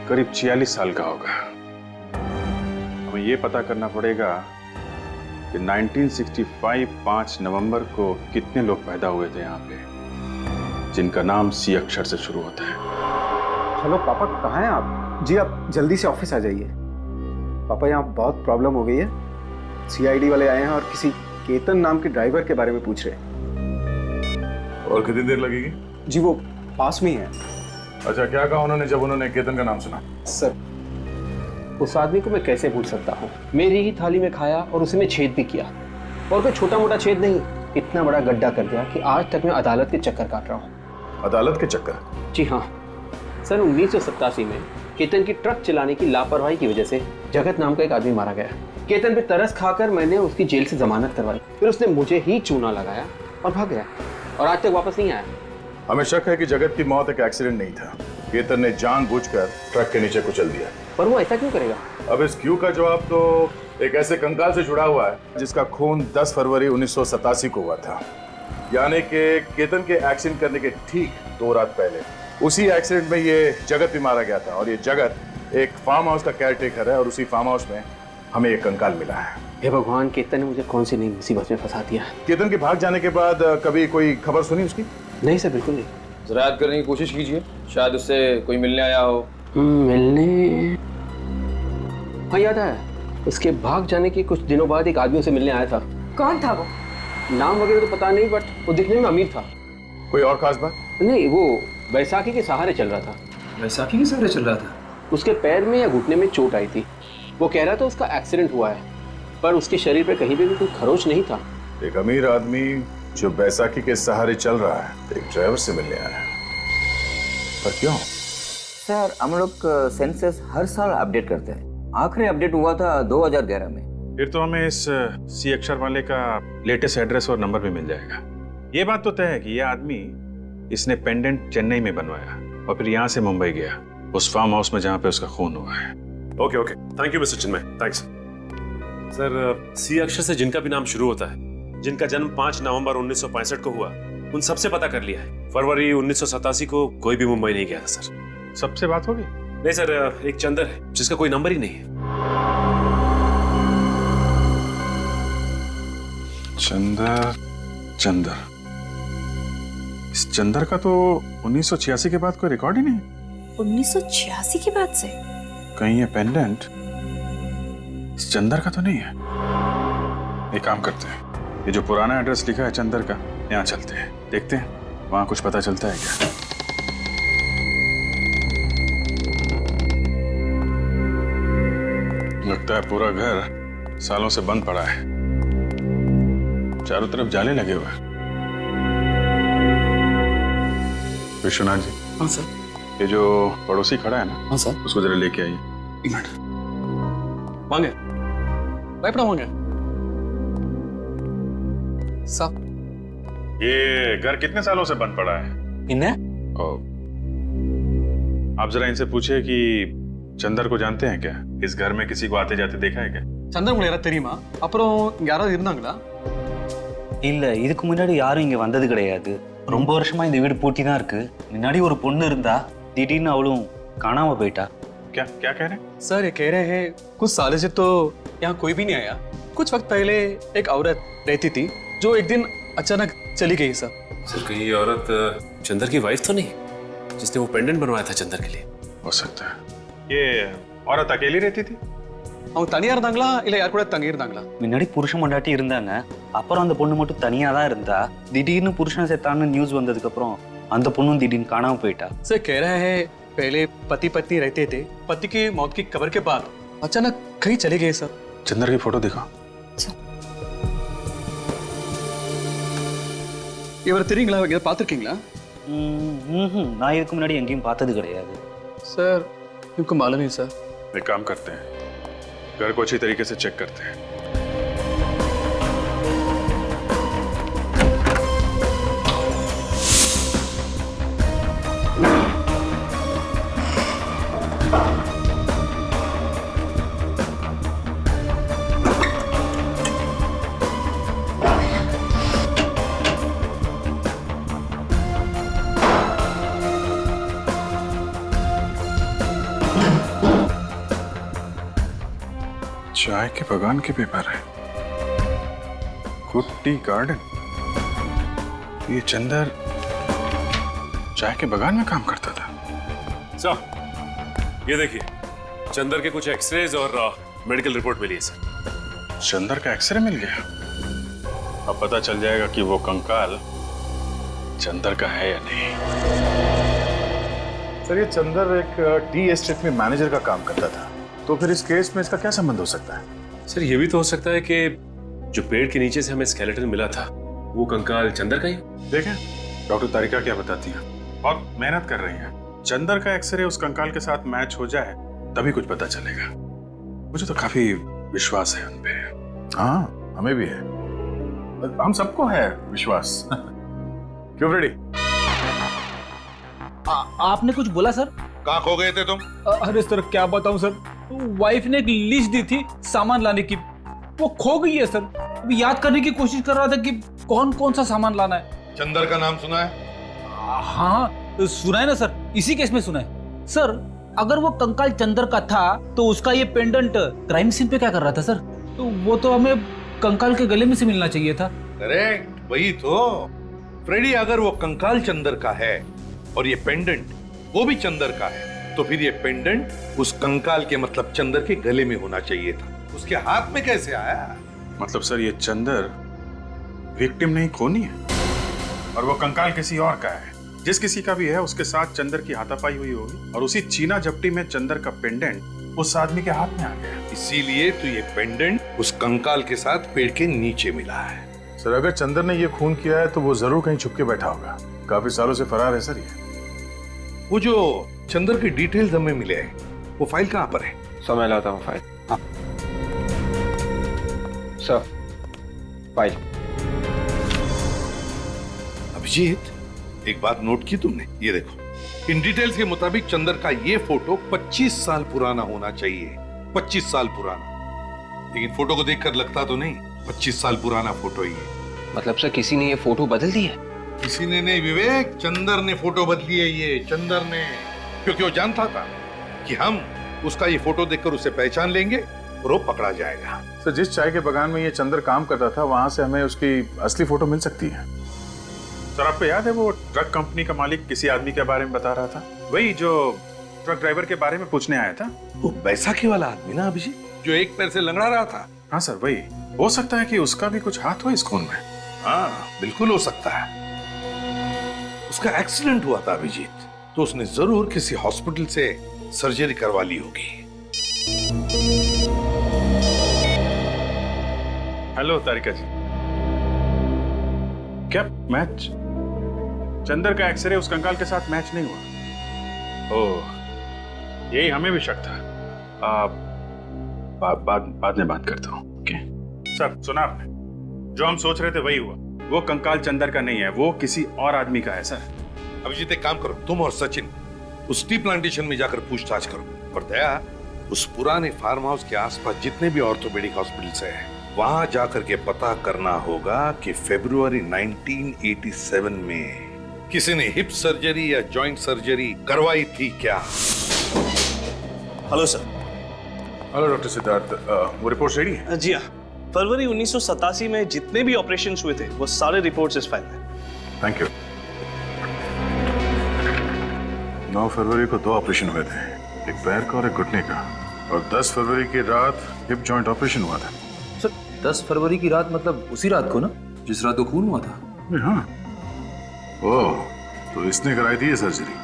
करीब 46 साल का होगा। हमें ये पता करना पड़ेगा कि 1965 5 नवंबर को कितने लोग पैदा हुए थे यहाँ पे जिनका नाम C अक्षर से शुरू होता है। हेलो पापा, कहाँ हैं आप? जी आप जल्दी से ऑफिस आ जाइए। पापा, यहाँ बहुत प्रॉब्लम हो गई है। CID वाले आए हैं और किसी केतन नाम के ड्राइवर के बारे में पूछ रहे हैं। और कितनी देर लगेगी? जी वो पास में ही है। अच्छा, क्या कहा उन्होंने जब उन्होंने केतन का नाम सुना? सर, उस आदमी को मैं कैसे भूल सकता हूँ? मेरी ही थाली में खाया और उसी में छेद भी किया, और कोई छोटा मोटा छेद नहीं, इतना बड़ा गड्ढा कर दिया कि आज तक मैं अदालत के चक्कर काट रहा हूँ। अदालत के चक्कर? जी हाँ। सन 1987 में केतन की ट्रक चलाने की लापरवाही की वजह से जगत नाम का एक आदमी मारा गया। केतन पे तरस खाकर मैंने उसकी जेल से जमानत करवाई, फिर उसने मुझे ही चूना लगाया और भाग गया, और आज तक वापस नहीं आया। हमें शक है कि जगत की मौत एक एक्सीडेंट नहीं था। केतन ने जानबूझकर ट्रक के नीचे कुचल दिया। पर वो ऐसा क्यों करेगा? अब इस क्यों का जवाब तो एक ऐसे कंकाल से जुड़ा हुआ है जिसका खून 10 फरवरी 1987 को हुआ था, यानी कि केतन के एक्सीडेंट करने के ठीक 2 रात पहले उसी एक्सीडेंट में ये जगत भी मारा गया था। और ये जगत एक फार्म हाउस का केयरटेकर है और उसी फार्म हाउस में हमें एक कंकाल मिला है। हे भगवान, केतन ने मुझे कौन सी नई मुसीबत में फंसा दिया। केतन के भाग जाने के बाद कभी कोई खबर सुनी उसकी? नहीं सर, बिल्कुल नहीं। जरा याद करने की कोशिश कीजिए, शायद उससे कोई मिलने आया हो। मिलने? हाँ, याद आया। उसके भाग जाने के कुछ दिनों बाद एक आदमी उसे मिलने आया था। कौन था वो? नाम वगैरह तो पता नहीं, बट वो दिखने में अमीर था। कोई और खास बात? नहीं, वो बैसाखी के सहारे चल रहा था। बैसाखी के सहारे चल रहा था? उसके पैर में या घुटने में चोट आई थी। वो कह रहा था उसका एक्सीडेंट हुआ है, पर उसके शरीर पे कहीं भी कोई खरोच नहीं था। एक अमीर आदमी जो बैसाखी के सहारे चल रहा है, एक ड्राइवर से मिलने आया है, पर क्यों? सर, हम लोग सेंसस हर साल अपडेट करते हैं। आखिरी अपडेट हुआ था 2011 में। फिर तो हमें इस सी अक्षर वाले का लेटेस्ट एड्रेस और नंबर भी मिल जाएगा। ये बात तो तय है कि ये आदमी इसने पेंडेंट चेन्नई में बनवाया और फिर यहाँ से मुंबई गया, उस फार्म हाउस में जहाँ पे उसका खून हुआ है। Okay okay, thank you mister Chinmay, thanks. Sir, C अक्षर से जिनका भी नाम शुरू होता है, जिनका जन्म 5 नवंबर 1965 को हुआ, उन सबसे पता कर लिया है। फरवरी 1987 को कोई भी मुंबई नहीं गया था सर। सबसे बात होगी? नहीं सर, एक चंदर है जिसका कोई नंबर ही नहीं है। चंदर, इस चंदर का तो 1986 के बाद कोई रिकॉर्ड ही नहीं। 1986 के बाद से? कहीं ये पेंडेंट इस चंदर का तो नहीं है? एक काम करते हैं, ये जो पुराना एड्रेस लिखा है चंदर का, यहाँ चलते हैं, देखते हैं वहां कुछ पता चलता है क्या। लगता है पूरा घर सालों से बंद पड़ा है, चारों तरफ जाले लगे हुए हैं। विश्वनाथ जी। हाँ सर। ये जो पड़ोसी खड़ा है ना, हाँ सर, उसको जरा लेके आइए। एक मिनट। वांगे भयपड़ा वांगे साहब, ये घर कितने सालों से बंद पड़ा है? आप जरा इनसे पूछिए कि चंदर को जानते हैं क्या? इस घर में किसी को आते जाते देखा है क्या? சந்தர் உங்களை யாராவது தெரியுமா? அப்புறம் இங்க யாராவது இருந்தாங்களா? இல்ல, இதுக்கு முன்னாடி யாரும் இங்க வந்தது கிடையாது. ரொம்ப வருஷமா இந்த வீடு பூட்டி தான் இருக்கு. முன்னாடி ஒரு பொண்ணு இருந்தா, திடீர்னு அவளும் காணாம போயிட்டா. क्या क्या कह रहे हैं? सर ये कह रहे हैं कुछ सालों से तो यहाँ कोई भी नहीं आया। कुछ वक्त पहले एक औरत रहती थी जो एक दिन अचानक चली गई सर। सर, कहीं ये औरत चंदर की वाइफ तो नहीं, जिसने वो पेंडेंट बनवाया था चंदर के लिए? हो सकता है। ये औरत अकेली रहती थी? அவங்க தனியா இருந்தாங்களா இல்ல யார் கூட தங்கி இருந்தாங்களா? முன்னாடி புருஷன் பொண்டாட்டி இருந்தாங்க. அப்புறம் அந்த பொண்ணு மட்டும் தனியா தான் இருந்தா. திடீர்னு புருஷன் செத்தான்னு நியூஸ் வந்ததுக்கு அப்புறம் அந்த பொண்ணும் திடீர்னு காணாம போயிட்டா. सर कह रहे हैं पहले पति पत्नी रहते थे, पति की मौत की खबर के बाद अचानक कहीं चले गए सर। चंदर की फोटो दिखा। இவர் தெரியுங்களா? இங்க பார்த்திருக்கீங்களா? நான் இதுக்கு முன்னாடி எங்கேயும் பார்த்தது கிடையாது सर। इनको मालूम नहीं सर। एक काम करते हैं, घर को अच्छी तरीके से चेक करते हैं। चाय के बगान के पेपर है, गुड टी गार्डन। ये चंदर चाय के बगान में काम करता था। सर, ये देखिए, चंदर के कुछ एक्सरेज और मेडिकल रिपोर्ट मिली है सर। चंदर का एक्सरे मिल गया? अब पता चल जाएगा कि वो कंकाल चंदर का है या नहीं। सर, ये चंदर एक टी एस्टेट में मैनेजर का काम करता था, तो फिर इस केस में इसका क्या संबंध हो सकता है? सर, ये भी तो हो सकता है कि जो पेड़ के नीचे से हमें स्केलेटन मिला था, वो कंकाल चंदर का ही। देखें डॉक्टर तारिका क्या बताती हैं, बहुत मेहनत कर रही हैं। चंदर का एक्सरे उस कंकाल के साथ मैच हो जाए तभी कुछ पता चलेगा। मुझे तो काफी विश्वास है उन पे। हाँ, हमें भी है, हम सबको है विश्वास। क्यों रेडी? आपने कुछ बोला सर? कहाँ खो गए थे तुम? अरे सर क्या बताऊं सर, वाइफ ने एक लिस्ट दी थी सामान लाने की, वो खो गई है सर। अभी याद करने की कोशिश कर रहा था कि कौन कौन सा सामान लाना है। चंदर का नाम सुना है? हाँ सुना है ना सर, इसी केस में सुना है सर। अगर वो कंकाल चंदर का था तो उसका ये पेंडेंट क्राइम सीन पे क्या कर रहा था सर? तो वो तो हमें कंकाल के गले में से मिलना चाहिए था। करेक्ट, वही तो फ्रेडी। अगर वो कंकाल चंदर का है और ये पेंडेंट वो भी चंदर का है, तो फिर ये पेंडेंट उस कंकाल के मतलब चंदर के गले में होना चाहिए था। उसके हाथ में कैसे आया? मतलब सर ये चंदर विक्टिम नहीं, खूनी है, और वो कंकाल किसी और का है। जिस किसी का भी है उसके साथ चंदर की हाथापाई हुई होगी और उसी चीना झपटी में चंदर का पेंडेंट उस आदमी के हाथ में आ गया। इसीलिए तो ये पेंडेंट उस कंकाल के साथ पेड़ के नीचे मिला है। सर, अगर चंदर ने ये खून किया है तो वो जरूर कहीं छुप के बैठा होगा। काफी सालों से फरार है सर ये। वो जो चंदर की डिटेल्स हमें मिले हैं, वो फाइल कहाँ पर है? समय लाता हूँ फाइल। हाँ। Sir file. अभिजीत, एक बात नोट की तुमने? ये देखो, इन डिटेल्स के मुताबिक चंदर का ये फोटो 25 साल पुराना होना चाहिए। 25 साल पुराना। लेकिन फोटो को देखकर लगता तो नहीं 25 साल पुराना फोटो ही है। मतलब सर किसी ने ये फोटो बदल दी है? किसी ने नहीं विवेक, चंदर ने फोटो बदली है। ये चंदर ने, क्योंकि वो जानता था कि हम उसका ये फोटो देखकर उसे पहचान लेंगे और वो पकड़ा जाएगा। सर, जिस चाय के बगान में ये चंदर काम करता था वहां से हमें उसकी असली फोटो मिल सकती है। सर, आपको याद है वो ट्रक कंपनी का मालिक किसी आदमी के बारे में बता रहा था? वही जो ट्रक ड्राइवर के बारे में पूछने आया था। वो बैसाखी वाला आदमी ना अभिजीत, जो एक पैर से लंगड़ा रहा था। हाँ सर, वही। हो सकता है कि उसका भी कुछ हाथ हो इस खून में। हाँ, बिल्कुल हो सकता है। उसका एक्सीडेंट हुआ था अभिजीत, तो उसने जरूर किसी हॉस्पिटल से सर्जरी करवा ली होगी। हेलो तारिका जी, क्या मैच? चंदर का एक्सरे उस कंकाल के साथ मैच नहीं हुआ? ओह, यही हमें भी शक था। बाद में बात करता हूँ। ओके सर, सुना आपने? जो हम सोच रहे थे वही हुआ। वो कंकाल चंदर का नहीं है, वो किसी और आदमी का है सर। अभिजीत, एक काम करो, तुम और सचिन उस टी प्लांटेशन में जाकर पूछताछ करो। पर दया, उस पुराने फार्म हाउस के आसपास जितने भी ऑर्थोपेडिक हॉस्पिटल्स हैं, वहां जाकर के पता करना होगा कि फरवरी 1987 में किसी ने हिप सर्जरी या जॉइंट सर्जरी करवाई थी क्या? Hello sir. Hello doctor Siddharth, वो रिपोर्ट रेडी है? जी हाँ, फरवरी 1987 में जितने भी ऑपरेशंस हुए थे वो सारे रिपोर्ट्स इस फाइल में। Thank you. 9 फरवरी को 2 ऑपरेशन हुए थे, एक पैर का और एक घुटने का, और 10 फरवरी की रात हिप जॉइंट ऑपरेशन हुआ था। सर 10 फरवरी की रात मतलब उसी रात को ना, जिस रात को खून हुआ था? हाँ। ओह, तो इसने कराई थी ये सर्जरी?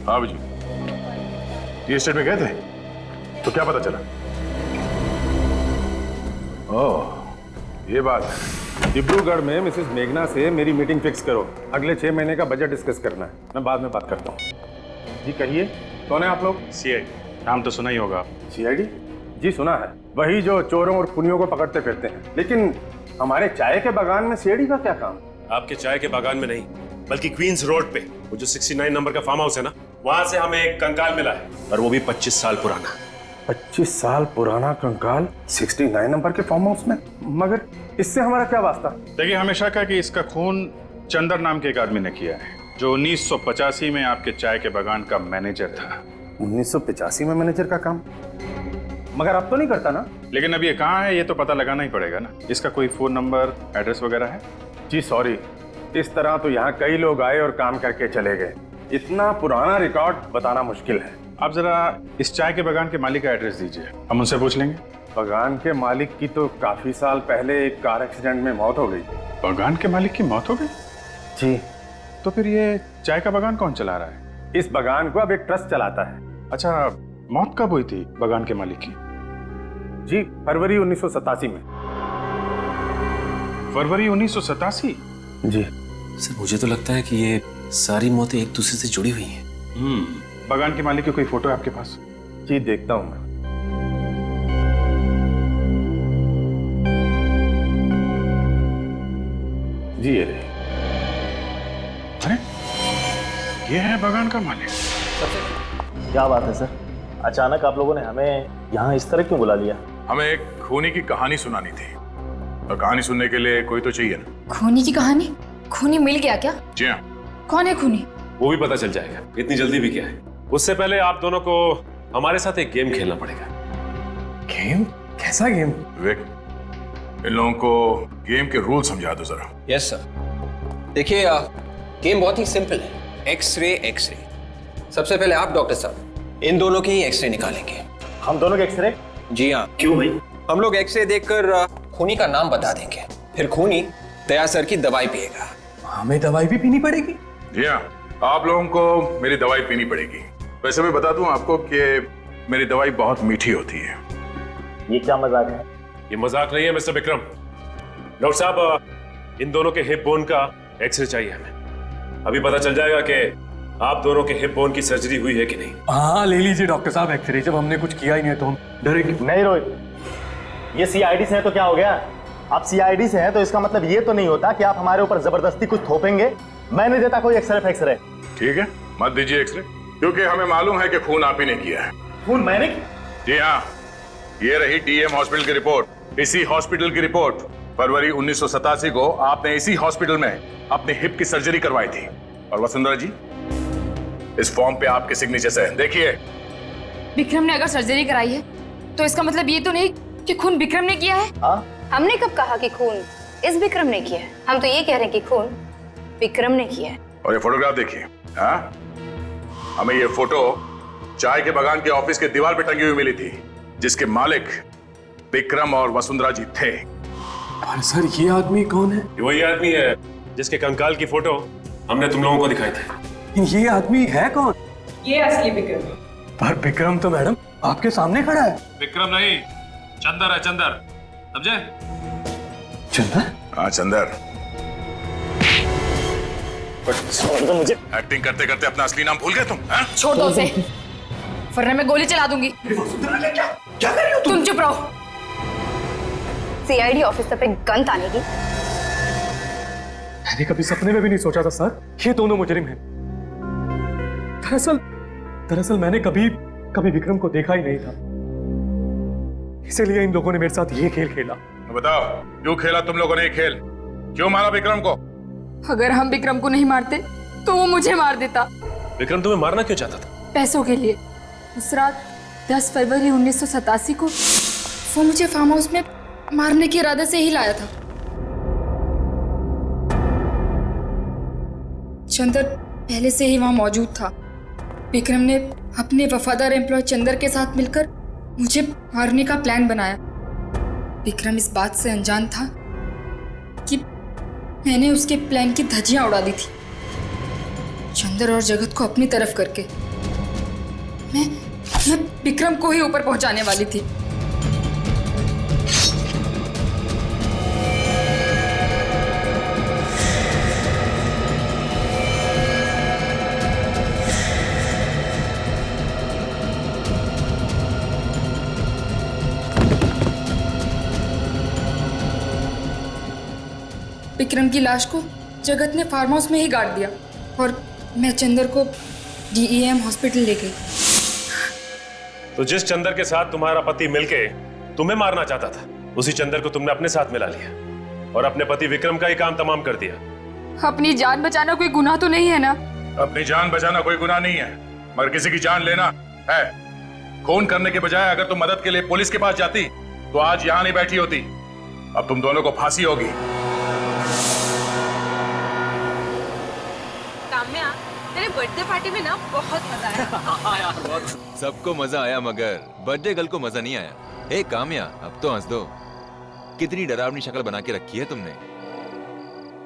हाँ जी, ये स्टेट में गए थे, तो क्या पता चला? ओह, ये बात है। डिब्रूगढ़ में मिसेस मेघना से मेरी मीटिंग फिक्स करो। अगले 6 महीने का बजट डिस्कस करना है। मैं बाद में बात करता हूँ। जी कहिए, कौन है आप लोग? सीआईडी। नाम तो सुना ही होगा। सीआईडी? जी सुना है, वही जो चोरों और खूनियों को पकड़ते फिरते हैं। लेकिन हमारे चाय के बागान में सीआईडी का क्या काम? आपके चाय के बागान में नहीं, बल्कि क्वींस रोड पे वो जो 69 नंबर का फार्म हाउस है ना, वहां से हमें एक कंकाल मिला है, और वो भी 25 साल पुराना। 25 साल पुराना कंकाल 69 नंबर के फार्म हाउस में? मगर इससे हमारा क्या वास्ता? देखिए, हमेशा कहा कि इसका खून चंदर नाम के एक आदमी ने किया है, जो 1985 में आपके चाय के बागान का मैनेजर था। 1985 में मैनेजर का काम? मगर अब तो नहीं करता ना? लेकिन अब ये कहाँ है ये तो पता लगाना ही पड़ेगा ना। इसका कोई फोन नंबर, एड्रेस वगैरह है? जी सॉरी, इस तरह तो यहाँ कई लोग आए और काम करके चले गए। इतना पुराना रिकॉर्ड बताना मुश्किल है। आप जरा इस चाय के बागान के मालिक का एड्रेस दीजिए, हम उनसे पूछ लेंगे। बागान के मालिक की तो काफी साल पहले एक कार एक्सीडेंट में मौत हो गई। बागान के मालिक की मौत हो गई? जी। तो फिर ये चाय का बागान कौन चला रहा है? इस बागान को अब एक ट्रस्ट चलाता है। अच्छा, मौत कब हुई थी बागान के मालिक की? जी फरवरी 1987 में। फरवरी 1987? जी सर, मुझे तो लगता है कि ये सारी मौतें एक दूसरे से जुड़ी हुई हैं। बागान के मालिक की कोई फोटो है आपके पास? जी देखता हूं मैं। जी ये रही। अरे ये है बागान का मालिक। क्या बात है सर, अचानक आप लोगों ने हमें यहाँ इस तरह क्यों बुला लिया? हमें एक खूनी की कहानी सुनानी थी, और कहानी सुनने के लिए कोई तो चाहिए ना। खूनी की कहानी? खूनी मिल गया क्या? जी हाँ। कौन है खूनी? वो भी पता चल जाएगा, इतनी जल्दी भी क्या है। उससे पहले आप दोनों को हमारे साथ एक गेम खेलना पड़ेगा। गेम? कैसा गेम? विवेक, इन लोगों को गेम के रूल समझा दो जरा। Yes sir. देखिए, गेम बहुत ही सिंपल है। X ray x ray. सबसे पहले आप डॉक्टर साहब इन दोनों के ही एक्सरे निकालेंगे। हम दोनों के एक्सरे? जी हाँ। क्यों भाई? हम लोग एक्सरे देखकर खूनी का नाम बता देंगे, फिर खूनी दया सर की दवाई पिएगा। हमें दवाई भी पीनी पड़ेगी? जी हाँ, आप लोगों को मेरी दवाई पीनी पड़ेगी। वैसे मैं बता दूं आपको कि मेरी दवाई बहुत मीठी होती है। ये क्या मजाक है? ये मजाक नहीं है मिस्टर विक्रम। डॉक्टर साहब, इन दोनों के हिप बोन का एक्सरे चाहिए हमें। अभी पता चल जाएगा कि आप दोनों के हिप बोन की सर्जरी हुई है कि नहीं? हाँ ले लीजिए डॉक्टर साहब एक्सरे, जब हमने कुछ किया ही नहीं तो हम डरे। नहीं रोहित, ये सीआईडी से है तो क्या हो गया? आप सीआईडी से हैं तो इसका मतलब ये तो नहीं होता कि आप हमारे ऊपर जबरदस्ती कुछ थोपेंगे। मैं नहीं देता कोई एक्सरे। ठीक है, मत दीजिए एक्सरे, क्योंकि हमें मालूम है कि खून आप ही ने किया है। खून मैंने? जी हाँ, ये रही डीएम हॉस्पिटल की रिपोर्ट। इसी हॉस्पिटल की रिपोर्ट, फरवरी 1987 को आपने इसी हॉस्पिटल में अपने हिप की सर्जरी करवाई थी। और वसुंधरा जी, इस फॉर्म पे आपके सिग्नेचर है, देखिए। विक्रम ने अगर सर्जरी कराई है तो इसका मतलब ये तो नहीं कि खून विक्रम ने किया है। हमने कब कहा कि खून इस विक्रम ने किया है? हम तो ये कह रहे हैं कि खून विक्रम ने किया है। और ये फोटोग्राफ देखिए। हाँ, हमें ये फोटो चाय के बागान के ऑफिस के दीवार पे टंगी हुई मिली थी, जिसके मालिक विक्रम और वसुंधरा जी थे। पर सर ये आदमी कौन है? वही आदमी है जिसके कंकाल की फोटो हमने तुम लोगों को दिखाई थी। ये आदमी है कौन? ये असली विक्रम। पर विक्रम तो मैडम आपके सामने खड़ा है। विक्रम नहीं, चंदर है, चंदर, समझे? चंदर? हाँ चंदर। छोड़ दो मुझे। एक्टिंग करते करते अपना असली नाम भूल गए तुम? छोड़ दो उसे, वरना मैं गोली चला दूंगी। क्या कर रही हो तुम चुप रहो। सीआईडी ऑफिसर पे गन ताने की मैंने कभी सपने में भी नहीं सोचा था सर ये दोनों मुजरिम हैं। दरअसल मैंने कभी विक्रम को देखा ही नहीं था, इसीलिए इन लोगों ने मेरे साथ ये खेल खेला। बताओ, क्यों खेला तुम लोगों ने ये खेल? क्यों मारा विक्रम को? अगर हम विक्रम को नहीं मारते तो वो मुझे मार देता। विक्रम तुम्हें मारना क्यों चाहता था? पैसों के लिए। उस रात 10 फरवरी 1987 को वो मुझे फार्म हाउस में मारने के इरादे से ही लाया था। चंदर पहले से ही वहां मौजूद था। विक्रम ने अपने वफादार एम्प्लॉय चंदर के साथ मिलकर मुझे मारने का प्लान बनाया। विक्रम इस बात से अनजान था कि मैंने उसके प्लान की धज्जियां उड़ा दी थी, चंदर और जगत को अपनी तरफ करके। मैं विक्रम को ही ऊपर पहुंचाने वाली थी। विक्रम की लाश को जगत ने फार्म हाउस में ही गाड़ दिया और मैं चंदर को डीईएम हॉस्पिटल ले गई। तो जिस चंदर के साथ तुम्हारा पति मिलके तुम्हें मारना चाहता था, उसी चंदर को तुमने अपने साथ मिला लिया और अपने पति विक्रम का ही काम तमाम कर दिया। अपनी जान बचाना कोई गुनाह तो नहीं है ना? अपनी जान बचाना कोई गुनाह नहीं है, मगर किसी की जान लेना है। खून करने के बजाय अगर तुम मदद के लिए पुलिस के पास जाती तो आज यहाँ नहीं बैठी होती। अब तुम दोनों को फांसी होगी। काम्या, तेरे बर्थडे पार्टी में ना बहुत मजा आया। सबको मजा आया मगर बर्थडे गर्ल को मजा नहीं आया। ए काम्या, अब तो हंस दो। कितनी डरावनी शक्ल बना के रखी है तुमने।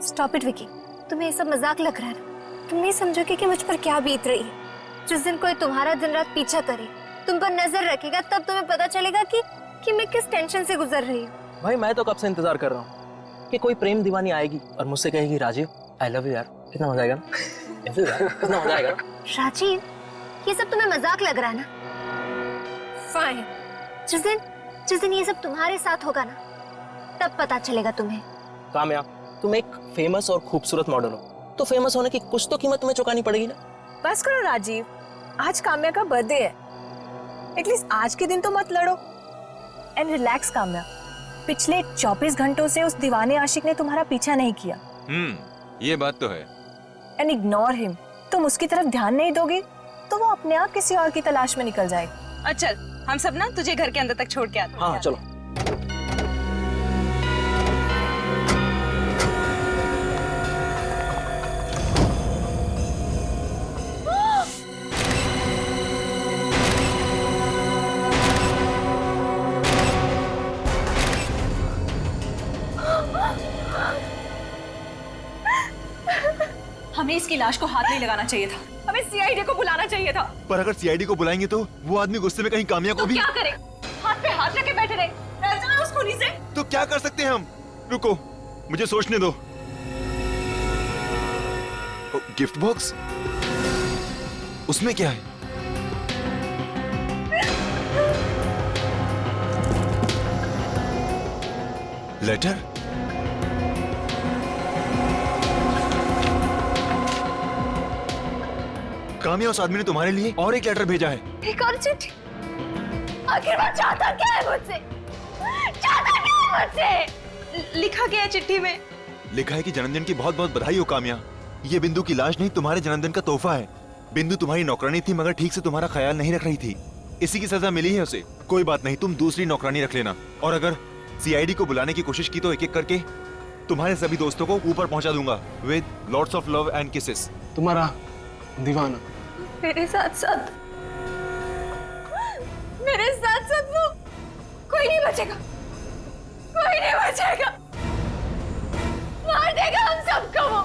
स्टॉप इट विकी, तुम्हें ये सब मजाक लग रहा है ना? तुम नहीं समझोगे कि मुझ पर क्या बीत रही है। जिस दिन कोई तुम्हारा दिन रात पीछा करे, तुम पर नजर रखेगा, तब तुम्हें पता चलेगा कि मैं किस टेंशन से गुजर रही हूँ। भाई मैं तो कब से इंतजार कर रहा हूँ कि कोई प्रेम दीवानी आएगी और मुझसे कहेगी राजीव आई लव यू यार। कितना मजा आएगा ना? कितना मजा आएगा। राजीव, ये सब तुम्हें मजाक लग रहा है ना? फाइन, जिस दिन ये सब तुम्हारे साथ होगा ना, तब पता चलेगा तुम्हें। काम्या, तुम एक फेमस और खूबसूरत मॉडल हो, तो फेमस होने की कुछ तो कीमत तुम्हें चुकानी पड़ेगी ना। बस करो राजीव, आज काम्या का बर्थडे है, एटलीस्ट आज के दिन तो मत लड़ो। एंड रिलैक्स काम्या, पिछले 24 घंटों से उस दीवाने आशिक ने तुम्हारा पीछा नहीं किया। ये बात तो है। And ignore him. तुम उसकी तरफ ध्यान नहीं दोगे तो वो अपने आप किसी और की तलाश में निकल जाएगा। अच्छा, हम सब ना तुझे घर के अंदर तक छोड़ के आते हैं। हाँ चलो। हमें इसकी लाश को हाथ नहीं लगाना चाहिए था, हमें सीआईडी को बुलाना चाहिए था। पर अगर सीआईडी को बुलाएंगे तो वो आदमी गुस्से में कहीं काम्या को तो भी। क्या करें? हाथ पे हाथ रखे बैठे रहे, डर जाए उस खूनी से। तो क्या कर सकते हैं हम? रुको, मुझे सोचने दो। Gift box. उसमें क्या है? लेटर? काम्या, उस आदमी ने तुम्हारे लिए और एक लेटर भेजा है। एक और चिट्ठी? आखिर वो चाहता क्या है मुझसे? चाहता क्या है मुझसे? लिखा गया चिट्ठी में, लिखा है कि जन्मदिन की बहुत बहुत बधाई हो काम्या। ये बिंदु की लाश नहीं, तुम्हारे जन्मदिन का तोहफा है। बिंदु तुम्हारी नौकरानी थी, मगर ठीक से तुम्हारा ख्याल नहीं रख रही थी, इसी की सजा मिली है उसे। कोई बात नहीं, तुम दूसरी नौकरानी रख लेना। और अगर सीआईडी को बुलाने की कोशिश की तो एक एक करके तुम्हारे सभी दोस्तों को ऊपर पहुंचा दूंगा with lots of love and kisses. तुम्हारा दीवाना। मेरे साथ साथ वो कोई नहीं बचेगा, कोई नहीं बचेगा। मार देगा हम सबको वो,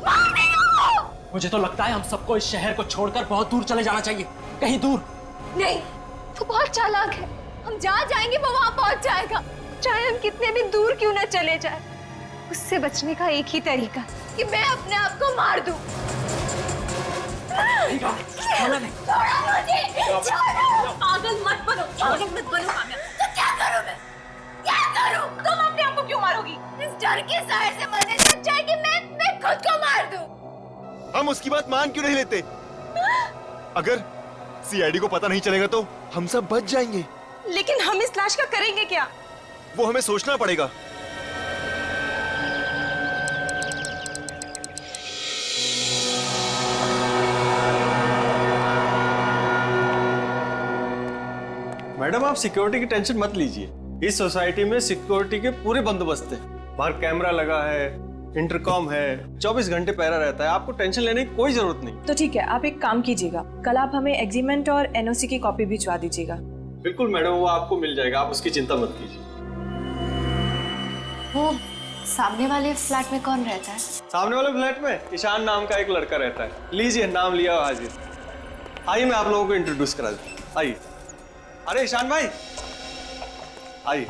मार देगा वो। मुझे तो लगता है हम सबको इस शहर को छोड़कर बहुत दूर चले जाना चाहिए, कहीं दूर। नहीं, वो बहुत चालाक है। हम जहाँ जाएंगे वो वहाँ पहुँच जाएगा, चाहे हम कितने भी दूर क्यों न चले जाए। उससे बचने का एक ही तरीका कि मैं अपने आप को मार दूं। छोड़ो मुझे, छोड़ो। पागल मत बनो, पागल मत बनो काम्या। तो क्या करूं मैं? क्या करूं? तुम अपने आप को क्यों मारोगी? इस डर के साए से मरने से अच्छा है कि मैं खुद को मार दूं। हम उसकी बात मान क्यों नहीं लेते? अगर सीआईडी को पता नहीं चलेगा तो हम सब बच जाएंगे। लेकिन हम इस लाश का करेंगे क्या? वो हमें सोचना पड़ेगा। मैडम, आप सिक्योरिटी की टेंशन मत लीजिए। इस सोसाइटी में सिक्योरिटी के पूरे बंदोबस्त है। बाहर कैमरा लगा है, इंटरकॉम है, 24 घंटे पहरा रहता है। आपको टेंशन लेने की कोई जरूरत नहीं। तो ठीक है, आप एक काम कीजिएगा, कल आप हमें एग्रीमेंट और एनओसी की कॉपी भिजवा दीजिएगा। बिल्कुल मैडम, वो आपको मिल जाएगा, आप उसकी चिंता मत कीजिए। वो सामने वाले फ्लैट में कौन रहता है? सामने वाले फ्लैट में ईशान नाम का एक लड़का रहता है। लीजिए, नाम लिया हाजिर। आइए, मैं आप लोगों को इंट्रोड्यूस करा दूं। आइए। अरे ईशान भाई, आइए।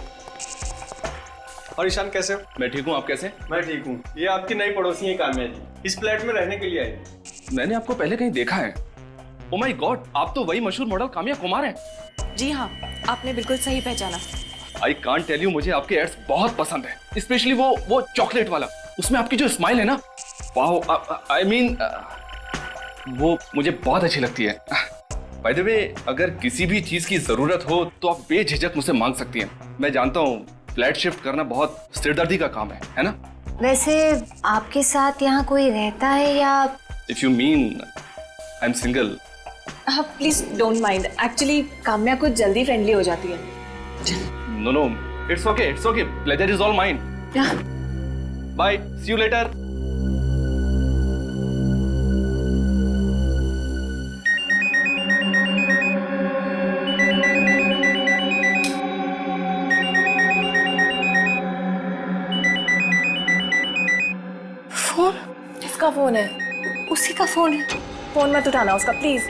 और ईशान कैसे हो? मैं ठीक हूँ, आप कैसे? मैं ठीक हूँ। ये आपकी नई पड़ोसी है काम्या जी, इस फ्लैट में रहने के लिए आई। मैंने आपको पहले कहीं देखा है। ओ माय गॉड, आप तो वही मशहूर मॉडल काम्या कुमार हैं। जी हाँ, आपने बिल्कुल सही पहचाना। आई कांट टेल यू, मुझे आपके एड्स बहुत पसंद है, स्पेशली वो चॉकलेट वाला। उसमें आपकी जो स्माइल है ना, वाओ, आई मीन वो मुझे बहुत अच्छी लगती है। बाय द वे, अगर किसी भी चीज की जरूरत हो तो आप बेझिझक मुझसे मांग सकती हैं। मैं जानता हूँ फ्लैट शिफ्ट करना बहुत सिरदर्दी का काम है ना? वैसे आपके साथ यहाँ कोई रहता है या? If you mean I am single. Please don't mind, actually Kamya कुछ जल्दी फ्रेंडली हो जाती है। No, it's okay, pleasure is all mine. Bye, see you later. Phone? किसका फोन है? उसी का फोन है। फोन मत उठाना उसका, प्लीज।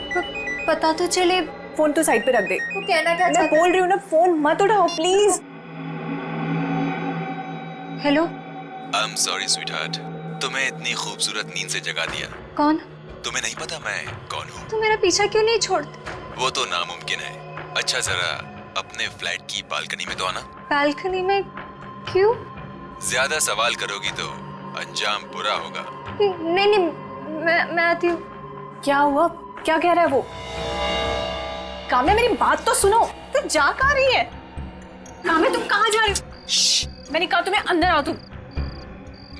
पता तो चले। फोन तो साइड पे रख दे। वो कहना क्या मैं बोल रही हूँ ना, फोन मत उठाओ please. Hello. I am sorry sweetheart, तुम्हें इतनी खूबसूरत नींद से जगा दिया। कौन? तुम्हें नहीं पता मैं कौन हूँ? तुम मेरा पीछा क्यों नहीं छोड़ते? वो तो नामुमकिन है। अच्छा, जरा अपने फ्लैट की बालकनी में तो आना। बालकनी में? क्यों? ज्यादा सवाल करोगी तो अंजाम बुरा होगा। नहीं, मैं आती हूँ। क्या हुआ? क्या कह रहा है वो? काम्या, मेरी बात तो सुनो। तू जा कहाँ रही है? काम्या, तुम कहाँ जा रही हो? मैंने कहा तुम्हें अंदर आओ। तुम?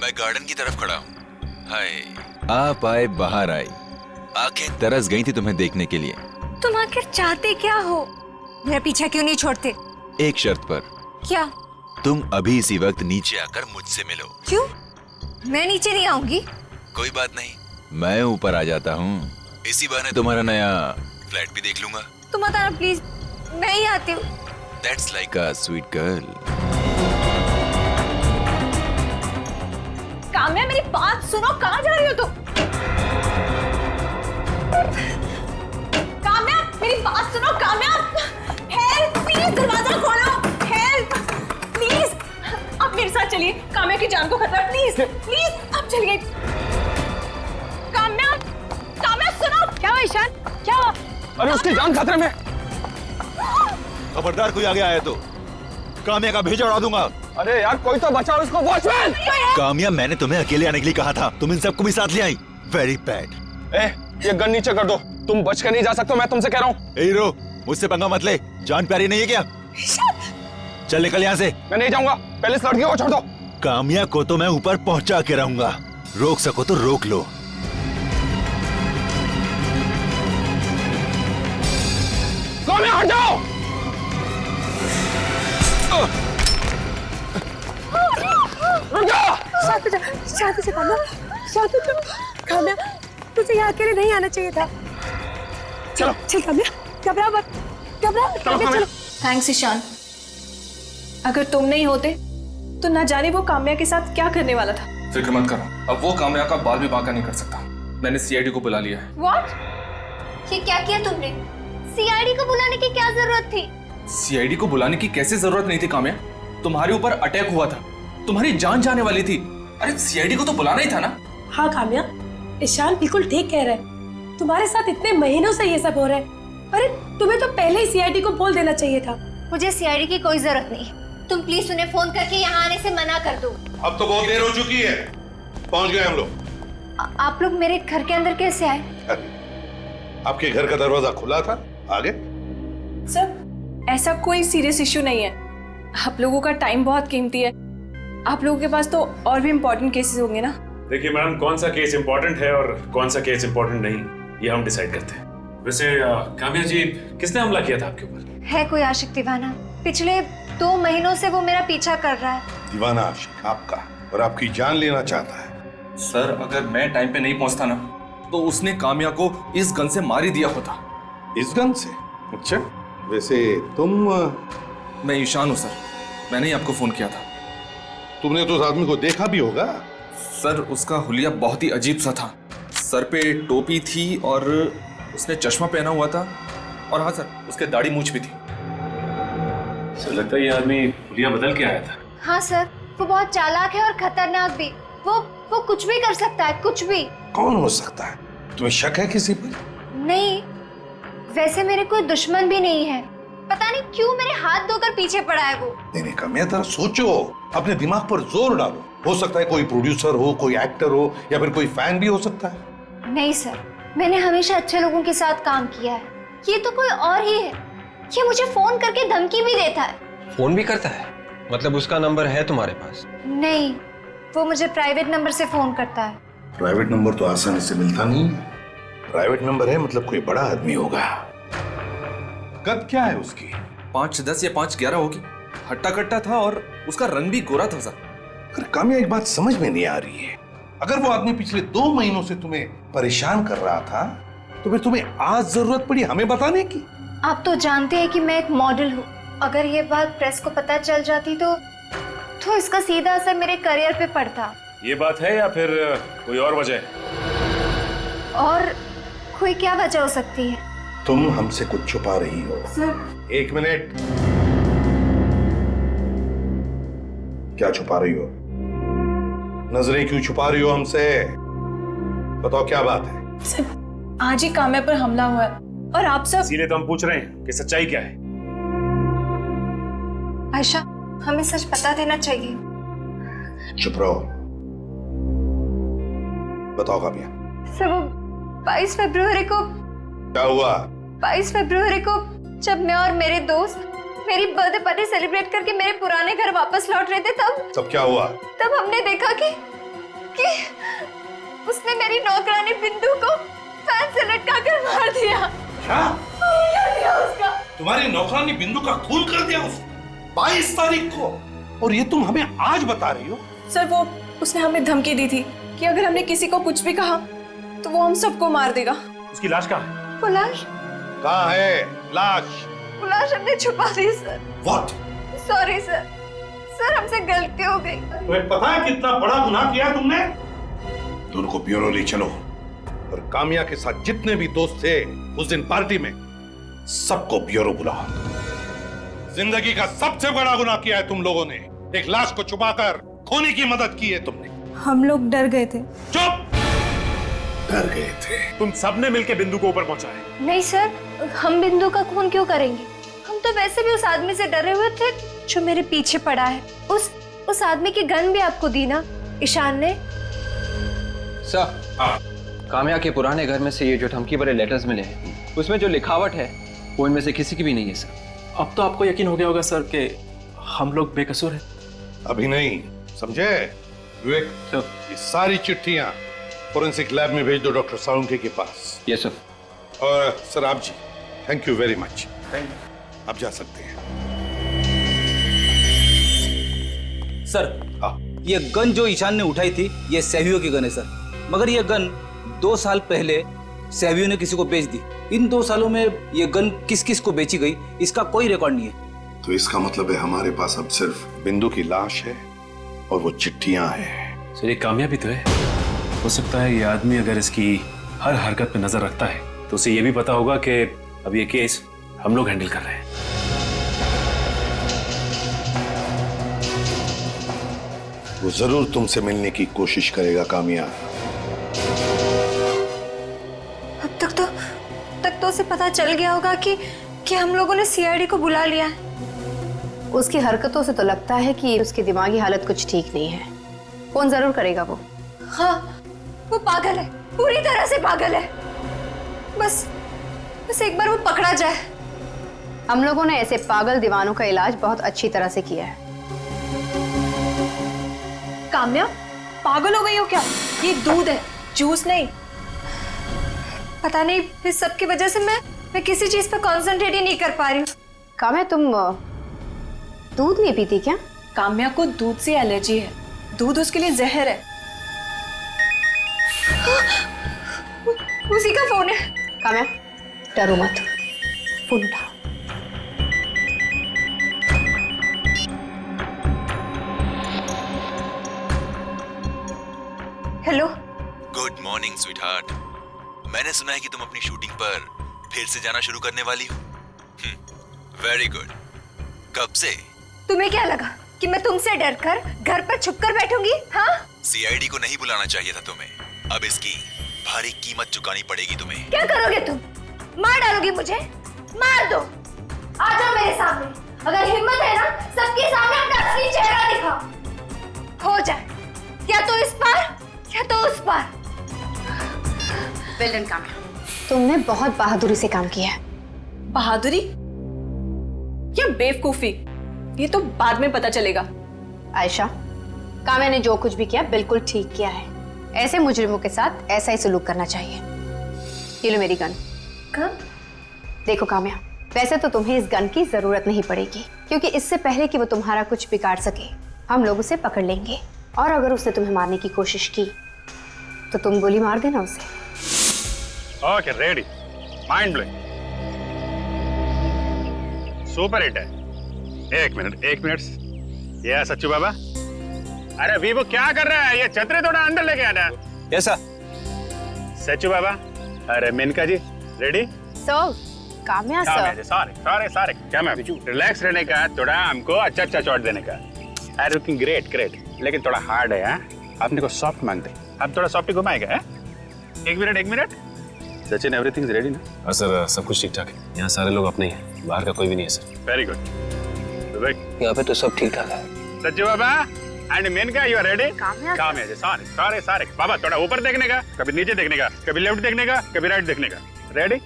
मैं गार्डन की तरफ खड़ा हूँ। हाय, आप आए, बाहर आई, आंखें तरस गई थी तुम्हें देखने के लिए। तुम आखिर चाहते क्या हो? मेरा पीछा क्यों नहीं छोड़ते? एक शर्त पर। क्या? तुम अभी इसी वक्त नीचे आकर मुझसे मिलो। क्यों? मैं नीचे नहीं आऊंगी। कोई बात नहीं, मैं ऊपर आ जाता हूँ। इसी बहाने तुम्हारा नया फ्लैट भी देख लूंगा। तुम मत आना प्लीज, मैं ही आती हूँ। That's like a sweet girl. Kamya, मेरी बात सुनो। कहाँ जा रही हो तुम? काम्या, मेरी बात सुनो। काम्या, हेल्प प्लीज, दरवाजा खोलो। हेल्प प्लीज, आप मेरे साथ चलिए। काम्या की जान को खतरा है। प्लीज प्लीज, आप चलिए। काम्या, काम्या सुनो। क्या हुआ ईशान? अरे उसकी जान खतरे में। खबरदार कोई आगे आया तो काम्या का भेजा उड़ा दूंगा। अरे यार कोई तो बचाओ इसको वॉचमैन। काम्या, मैंने तुम्हें अकेले आने के लिए कहा था, तुम इन सबको भी साथ ले आई। Very bad. ये गन नीचे कर दो, तुम बच कर नहीं जा सकते, मैं तुमसे कह रहा हूँ। हीरो, मुझसे पंगा मत ले, जान प्यारी नहीं है क्या? चल निकल यहाँ से। मैं नहीं जाऊंगा, पहले इस लड़की को छोड़ दो। काम्या को तो मैं ऊपर पहुंचा के रहूंगा, रोक सको तो रोक लो। काम्या हट जाओ। शांत हो जा काम्या, शांत हो जा। काम्या, तुझे यहाँ अकेले नहीं आना चाहिए था। चलो चल काम्या, घबरा मत, घबरा मत काम्या, चलो। थैंक्स ईशान, अगर तुम नहीं होते तो ना जाने वो काम्या के साथ क्या करने वाला था। फिक्र मत करो, अब वो काम्या का बाल भी बांका नहीं कर सकता। मैंने सीआईडी को बुला लिया है। व्हाट? ये क्या किया तुमने? सीआईडी को बुलाने की क्या जरूरत थी? सीआईडी को बुलाने की कैसे जरूरत नहीं थी काम्या? तुम्हारे ऊपर अटैक हुआ था, तुम्हारी जान जाने वाली थी। अरे सीआईडी को तो बुलाना ही था ना। हाँ काम्या, ईशान बिल्कुल ठीक कह रहा है। तुम्हारे साथ इतने महीनों से ये सब हो रहा है। अरे तुम्हें तो पहले ही सीआईडी को बोल देना चाहिए था। मुझे सीआईडी की कोई जरूरत नहीं, तुम प्लीज उन्हें फोन करके यहाँ आने से मना कर दो। अब तो बहुत देर हो चुकी है, पहुंच गए हम लोग। आप लोग मेरे घर के अंदर कैसे आए? आपके घर का दरवाजा खुला था, आगे। सर, ऐसा कोई सीरियस इश्यू नहीं है। आप लोगों का टाइम बहुत कीमती है, आप लोगों के पास तो और भी इम्पोर्टेंट केसेस होंगे ना। देखिए मैडम, कौन सा केस इम्पोर्टेंट है और कौन सा केस इम्पोर्टेंट नहीं, ये हम डिसाइड करते हैं। वैसे काम्या जी, किसने हमला किया था आपके ऊपर? है कोई आशिक दीवाना, पिछले 2 महीनों से वो मेरा पीछा कर रहा है। दीवाना आशिक आपका, और आपकी जान लेना चाहता है। सर, अगर मैं टाइम पे नहीं पहुंचता ना तो उसने काम्या को इस गन से मार ही दिया होता। इस गन से? अच्छा, वैसे तुम? मैं ईशान हूँ सर, मैंने ही आपको फोन किया था। तुमने तो उस आदमी को देखा भी होगा। सर, उसका हुलिया बहुत ही अजीब सा था। सर पे टोपी थी और उसने चश्मा पहना हुआ था, और हाँ सर, उसके दाढ़ी मूंछ भी थी। सर, लगता है ये आदमी हुलिया बदल के आया था। हाँ सर, वो बहुत चालाक है और खतरनाक भी। वो कुछ भी कर सकता है, कुछ भी। कौन हो सकता है? तुम्हें शक है किसी पर? नहीं, वैसे मेरे कोई दुश्मन भी नहीं है। पता नहीं क्यों मेरे हाथ धोकर पीछे पड़ा है वो। नहीं काम्या, जरा सोचो, अपने दिमाग पर जोर डालो। हो सकता है कोई प्रोड्यूसर हो, कोई एक्टर हो, या फिर कोई फैन भी हो सकता है। नहीं सर, मैंने हमेशा अच्छे लोगों के साथ काम किया है। ये तो कोई और ही है। ये मुझे फोन करके धमकी भी देता है। फोन भी करता है? मतलब उसका नंबर है तुम्हारे पास? नहीं, वो मुझे प्राइवेट नंबर से फोन करता है। प्राइवेट नंबर तो आसानी से मिलता नहीं। प्राइवेट नंबर है मतलब कोई बड़ा आदमी होगा। कद क्या है उसकी? 5'10" या 5'11" होगी। हट्टा कट्टा था और उसका रंग भी गोरा था सर। अगर काम्या, एक बात समझ में नहीं आ रही है, अगर वो आदमी पिछले 2 महीनों से तुम्हें परेशान कर रहा था तो फिर तुम्हें आज जरूरत पड़ी हमें बताने की? आप तो जानते हैं कि मैं एक मॉडल हूँ। अगर ये बात प्रेस को पता चल जाती तो इसका सीधा असर मेरे करियर पे पड़ता। ये बात है या फिर कोई और वजह है? और कोई क्या वजह हो सकती है? तुम हमसे कुछ छुपा रही हो। Sir, 1 minute. क्या छुपा रही हो? नजरें क्यों छुपा रही हो हमसे? बताओ क्या बात है? सर, आज ही काम्या पर हमला हुआ है और आप सब। इसीलिए तो हम पूछ रहे हैं कि सच्चाई क्या है। आयशा, हमें सच बता देना चाहिए। चुप रहो। बताओ काम्या। सर, वो 22 फरवरी को। क्या हुआ? 22 फरवरी को जब मैं और मेरे दोस्त मेरी बर्थडे पार्टी सेलिब्रेट करके मेरे पुराने घर वापस लौट रहे थे, तब क्या हुआ? तब हमने देखा कि उसने मेरी नौकरानी बिंदु को फैन से लटका कर मार दिया। क्या? मार दिया उसका। तुम्हारी नौकरानी बिंदु का खून कर दिया उसने 22 तारीख को, और ये तुम हमें आज बता रही हो? सर, वो उसने हमें धमकी दी थी कि अगर हमने किसी को कुछ भी कहा तो वो हम सबको मार देगा। उसकी लाश कहाँ है? वो लाश कहाँ है? लाश? वो लाश हमने छुपा दी सर। What? सॉरी सर, हमसे गलती हो गई। तुम्हें पता है कितना बड़ा गुनाह किया तुमने? तो उनको ब्यूरो ले चलो, और काम्या के साथ जितने भी दोस्त थे उस दिन पार्टी में, सबको ब्यूरो बुलाओ। जिंदगी का सबसे बड़ा गुनाह किया है तुम लोगों ने। एक लाश को छुपाकर खोने की मदद की है तुमने। हम लोग डर गए थे। चुप! डर गए थे। तुम सबने मिलकर बिंदु को ऊपर पहुंचाया। नहीं सर, हम बिंदु का खून क्यों करेंगे? हम तो वैसे भी उस आदमी से डरे हुए थे जो मेरे पीछे पड़ा है। उस आदमी की गन भी आपको दी ना ईशान ने। सर, काम्या के पुराने घर में से ये जो धमकी भरे लेटर्स मिले हैं, उसमें जो लिखावट है वो इनमें से किसी की भी नहीं है सर। अब तो आपको यकीन हो गया होगा सर कि हम लोग बेकसूर हैं। अभी नहीं, समझे विवेक? ये सारी चिट्ठियां फोरेंसिक लैब में भेज दो डॉक्टर साळुंखे के पास। Yes sir. और सर आप जी, थैंक यू वेरी मच। आप जा सकते हैं। सर, ये गन जो ईशान ने उठाई थी ये सहवियों की गन है सर, मगर ये गन 2 साल पहले सहवियों ने किसी को बेच दी। इन 2 सालों में ये गन किस किस को बेची गई इसका कोई रिकॉर्ड नहीं है। तो इसका मतलब है हमारे पास अब सिर्फ बिंदु की लाश है और वो चिट्ठियां हैं। सर, ये कामयाबी तो है। हो सकता है ये आदमी अगर इसकी हर हरकत पे नजर रखता है तो उसे ये भी पता होगा कि अब ये केस हम लोग हैंडल कर रहे हैं। वो जरूर तुमसे मिलने की कोशिश करेगा कामिया। अब तक तो उसे पता चल गया होगा कि हम लोगों ने सीआईडी को बुला लिया है। उसकी हरकतों से तो लगता है कि उसकी दिमागी हालत कुछ ठीक नहीं है। फोन जरूर करेगा वो। हाँ, वो पागल है, पूरी तरह से पागल है। बस एक बार वो पकड़ा जाए। हम लोगों ने ऐसे पागल दीवानों का इलाज बहुत अच्छी तरह से किया है। काम्या, पागल हो गई हो क्या? ये दूध है, जूस नहीं। पता नहीं इस सब की वजह से मैं किसी चीज पे कंसंट्रेट ही नहीं कर पा रही हूँ। काम्या, तुम दूध नहीं पीती क्या? काम्या को दूध से एलर्जी है, दूध उसके लिए जहर है। उसी का फोन है। काम्या, डरो मत, फोन उठा। हेलो। Good morning sweetheart. मैंने सुना है कि तुम अपनी शूटिंग पर फिर से जाना शुरू करने वाली हो। Very good. कब से? तुम्हें क्या लगा कि मैं तुमसे डरकर घर पर छुपकर बैठूंगी? हाँ? सीआईडी को नहीं बुलाना चाहिए था तुम्हें। अब इसकी भारी कीमत चुकानी पड़ेगी तुम्हें। क्या करोगे तुम? मार डालोगे मुझे? मार दो। आ जाओ मेरे सामने। अगर हिम्मत है ना, सबके सामने अपना असली चेहरा दिखाओ। हो जाए या तो इस पार या तो उस पार। वेल डन काम्या, तुमने बहुत बहादुरी से काम किया है। बहादुरी या बेवकूफी, ये तो बाद में पता चलेगा। आयशा, काम्या ने जो कुछ भी किया बिल्कुल ठीक किया है। ऐसे मुजरिमों के साथ ऐसा ही सलूक करना चाहिए। ये लो मेरी गन। देखो काम्या, वैसे तो तुम्हें इस गन की जरूरत नहीं पड़ेगी, क्योंकि इससे पहले कि वो तुम्हारा कुछ बिगाड़ सके हम लोग उसे पकड़ लेंगे, और अगर उसने तुम्हें मारने की कोशिश की तो तुम गोली मार देना उसे। Okay, ready. Mind blowing, super hit है। एक मिनट। ये सच्चू बाबा, अरे अभी वो क्या कर रहा है? ये छतरी थोड़ा अंदर लेके आना। ऐसा सच्चू बाबा, अरे मेनका जी, रेडी? काम्या सर, सॉरी क्या मैं रिलैक्स रहने का, थोड़ा हमको अच्छा शॉट देने का। अरे लुकिंग ग्रेट, लेकिन थोड़ा हार्ड है। आपने को सॉफ्ट मांगते, अब थोड़ा सॉफ्ट घुमाएगा। एक minute. Sachin, everything is ready ना? हाँ सर, सब कुछ ठीक ठाक है। यहाँ सारे लोग अपने ही हैं, बाहर का कोई भी नहीं है सर। Very good. यहाँ पे तो सब ठीक ठाक है। सच्चू बाबा and Menka, you are ready? Kamya ji, sorry बाबा, थोड़ा ऊपर देखने का, कभी नीचे देखने का, कभी लेफ्ट देखने का, कभी राइट देखने का। रेडी?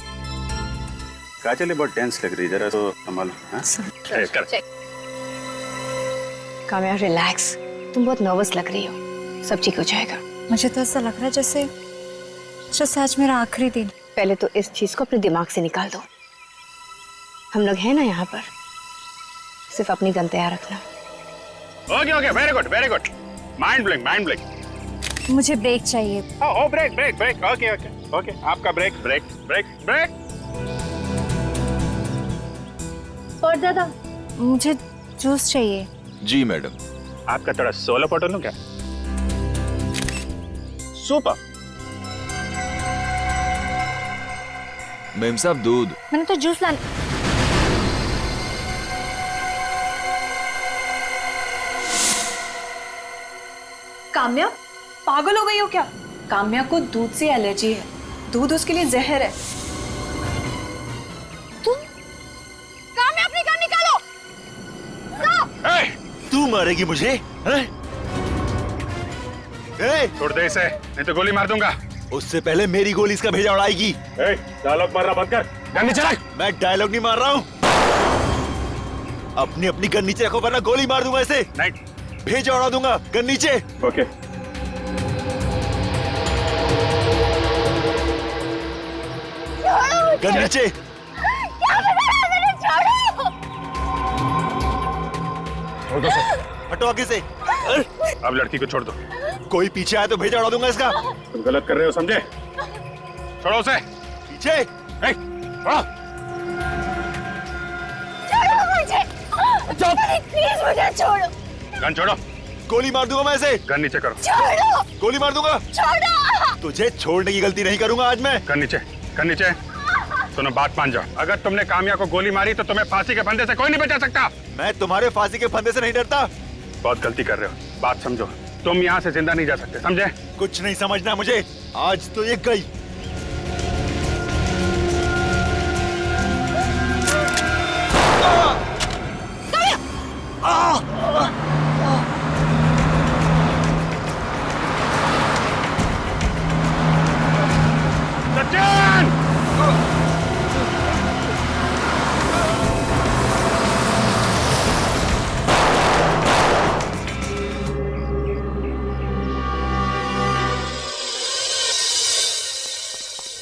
काजल बहुत टेंस लग रही है, जरा तो संभालो। काम्या रिलैक्स, तुम बहुत नर्वस लग रही हो, सब ठीक हो जाएगा। मुझे तो ऐसा लग रहा है जैसे आज मेरा आखिरी दिन। पहले तो इस चीज को अपने दिमाग से निकाल दो। हम लोग हैं ना यहाँ पर, सिर्फ अपनी गन तैयार रखना। Okay, very good. Mind blowing. मुझे ब्रेक चाहिए। ओ ब्रेक। ओके, आपका ब्रेक। और दादा, मुझे जूस चाहिए। जी मैडम। आपका थोड़ा सोलो फोटो लूं क्या? सुपर। मेम साहब, दूध। मैंने तो जूस लाना। काम्या, पागल हो गई हो क्या? काम्या को दूध से एलर्जी है, दूध उसके लिए जहर है। काम्या अपनी गन निकालो। तू मारेगी मुझे? छोड़ दे इसे, नहीं तो गोली मार दूंगा। उससे पहले मेरी गोली इसका भेजा उड़ाएगी। डायलॉग मारना बंद कर, गन नीचे रख। मैं डायलॉग नहीं मार रहा हूँ। अपनी अपनी गन नीचे रखो वरना गोली मार दूंगा इसे। नहीं, भेजा उड़ा दूंगा। गन नीचे। ओके। गन नीचे। छोड़ दो सर। हटो आगे से। अब लड़की को छोड़ दो। कोई पीछे आए तो भेजा उड़ा दूंगा इसका। तुम गलत कर रहे हो, समझे? छोड़ो उसे। पीछे। छोड़ो। प्लीज मुझे छोड़ो। गन छोड़ो। गोली मार दूंगा मैं इसे। गन नीचे करो। छोड़ो। गोली मार दूंगा। छोड़ो। तुझे छोड़ने की गलती नहीं करूंगा आज मैं। गन नीचे, गन नीचे। सुनो, बात मान जाओ। अगर तुमने काम्या को गोली मारी तो तुम्हें फांसी के फंदे से कोई नहीं बचा सकता। मैं तुम्हारे फांसी के फंदे से नहीं डरता। बहुत गलती कर रहे हो, बात समझो। तुम यहाँ से जिंदा नहीं जा सकते, समझे? कुछ नहीं समझना मुझे। आज तो ये गई। सचिन!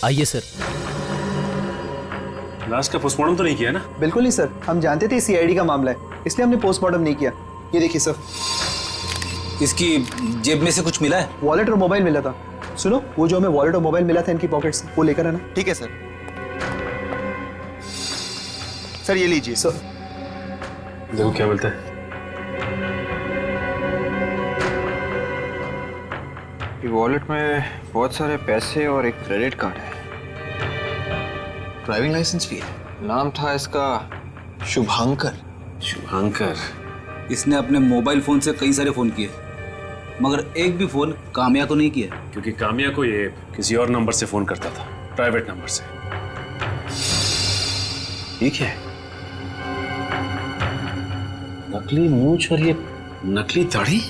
आइए सर। लाश का पोस्टमार्टम तो नहीं किया ना? बिल्कुल नहीं सर, हम जानते थे सीआईडी का मामला है, इसलिए हमने पोस्टमार्टम नहीं किया। ये देखिए सर। इसकी जेब में से कुछ मिला है? वॉलेट और मोबाइल मिला था। सुनो, वो जो हमें वॉलेट और मोबाइल मिला था इनकी पॉकेट से, वो लेकर आना। ठीक है सर। सर ये लीजिए। सर देखो क्या मिलता है। वॉलेट में बहुत सारे पैसे और एक क्रेडिट कार्ड है। ड्राइविंग लाइसेंस भी है। नाम था इसका शुभांकर। शुभांकर? इसने अपने मोबाइल फोन से कई सारे फोन किए, मगर एक भी फोन काम्या को नहीं किया। क्योंकि काम्या को ये किसी और नंबर से फोन करता था, प्राइवेट नंबर से। ठीक है। नकली मूंछ और ये नकली दाढ़ी।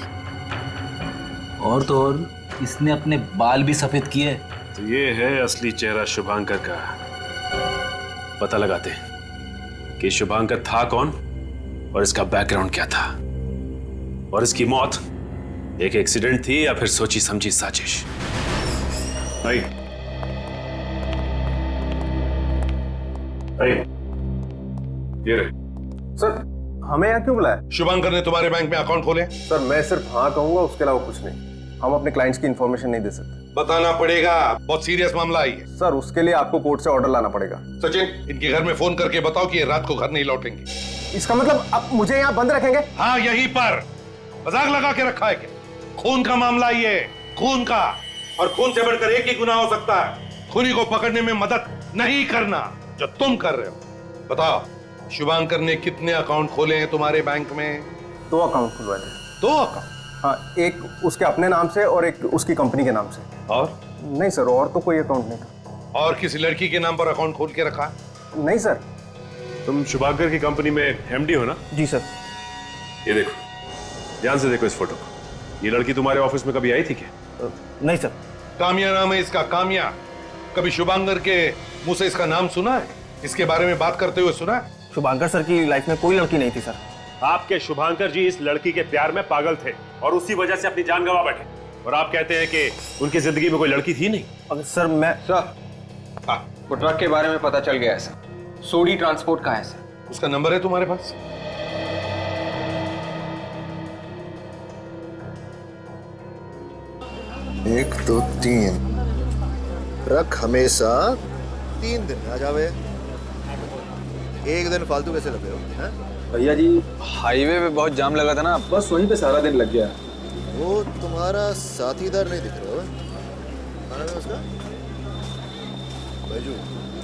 और तो और इसने अपने बाल भी सफेद किए। तो ये है असली चेहरा शुभांकर का। पता लगाते कि शुभांकर था कौन और इसका बैकग्राउंड क्या था, और इसकी मौत एक एक्सीडेंट थी या फिर सोची समझी साजिश। आई। आई। ये रहे। सर हमें यहाँ क्यों बुलाया? शुभांकर ने तुम्हारे बैंक में अकाउंट खोले? सर मैं सिर्फ हाँ कहूंगा, उसके अलावा कुछ नहीं। हम अपने क्लाइंट्स की इंफॉर्मेशन नहीं दे सकते। बताना पड़ेगा, बहुत सीरियस मामला है ये। सर उसके लिए आपको कोर्ट से ऑर्डर लाना पड़ेगा। सचिन, इनके घर में फोन करके बताओ कि ये रात को घर नहीं लौटेंगे। इसका मतलब आप मुझे यहाँ बंद रखेंगे? हाँ, यहीं पर। मजाक लगा के रखा है क्या? खून का मामला ये, खून का। और खून से बढ़कर एक ही गुनाह हो सकता है, खूनी को पकड़ने में मदद नहीं करना, जो तुम कर रहे हो। बताओ, शुभांकर ने कितने अकाउंट खोले हैं तुम्हारे बैंक में? 2 अकाउंट खुलवाए थे। 2 अकाउंट? हाँ, एक उसके अपने नाम से और एक उसकी कंपनी के नाम से। और? नहीं सर, और तो कोई अकाउंट नहीं था। और किसी लड़की के नाम पर अकाउंट खोल के रखा? नहीं सर। तुम शुभांकर की कंपनी में एमडी हो ना? जी सर। ये देखो, ध्यान से देखो इस फोटो को। ये लड़की तुम्हारे ऑफिस में कभी आई थी क्या? नहीं सर। काम्या नाम है इसका, काम्या। कभी शुभांकर के मुंह से इसका नाम सुना है? इसके बारे में बात करते हुए सुना है? शुभांकर सर की लाइफ में कोई लड़की नहीं थी सर। आपके शुभांकर जी इस लड़की के प्यार में पागल थे और उसी वजह से अपनी जान गंवा बैठे, और आप कहते हैं कि उनकी जिंदगी में कोई लड़की थी नहीं। अगर सर मैं वो ट्रक के बारे में पता चल गया है सर। सोडी ट्रांसपोर्ट का है सर। उसका नंबर है तुम्हारे पास? एक, दो, 3 ट्रक हमेशा 3 दिन में आ जावे। एक दिन फालतू कैसे लगे हो? भैया जी हाईवे पे बहुत जाम लगा था ना, बस वहीं पे सारा दिन लग गया। वो तुम्हारा साथीदार नहीं दिख रहा है? क्या नाम है उसका? बैजू।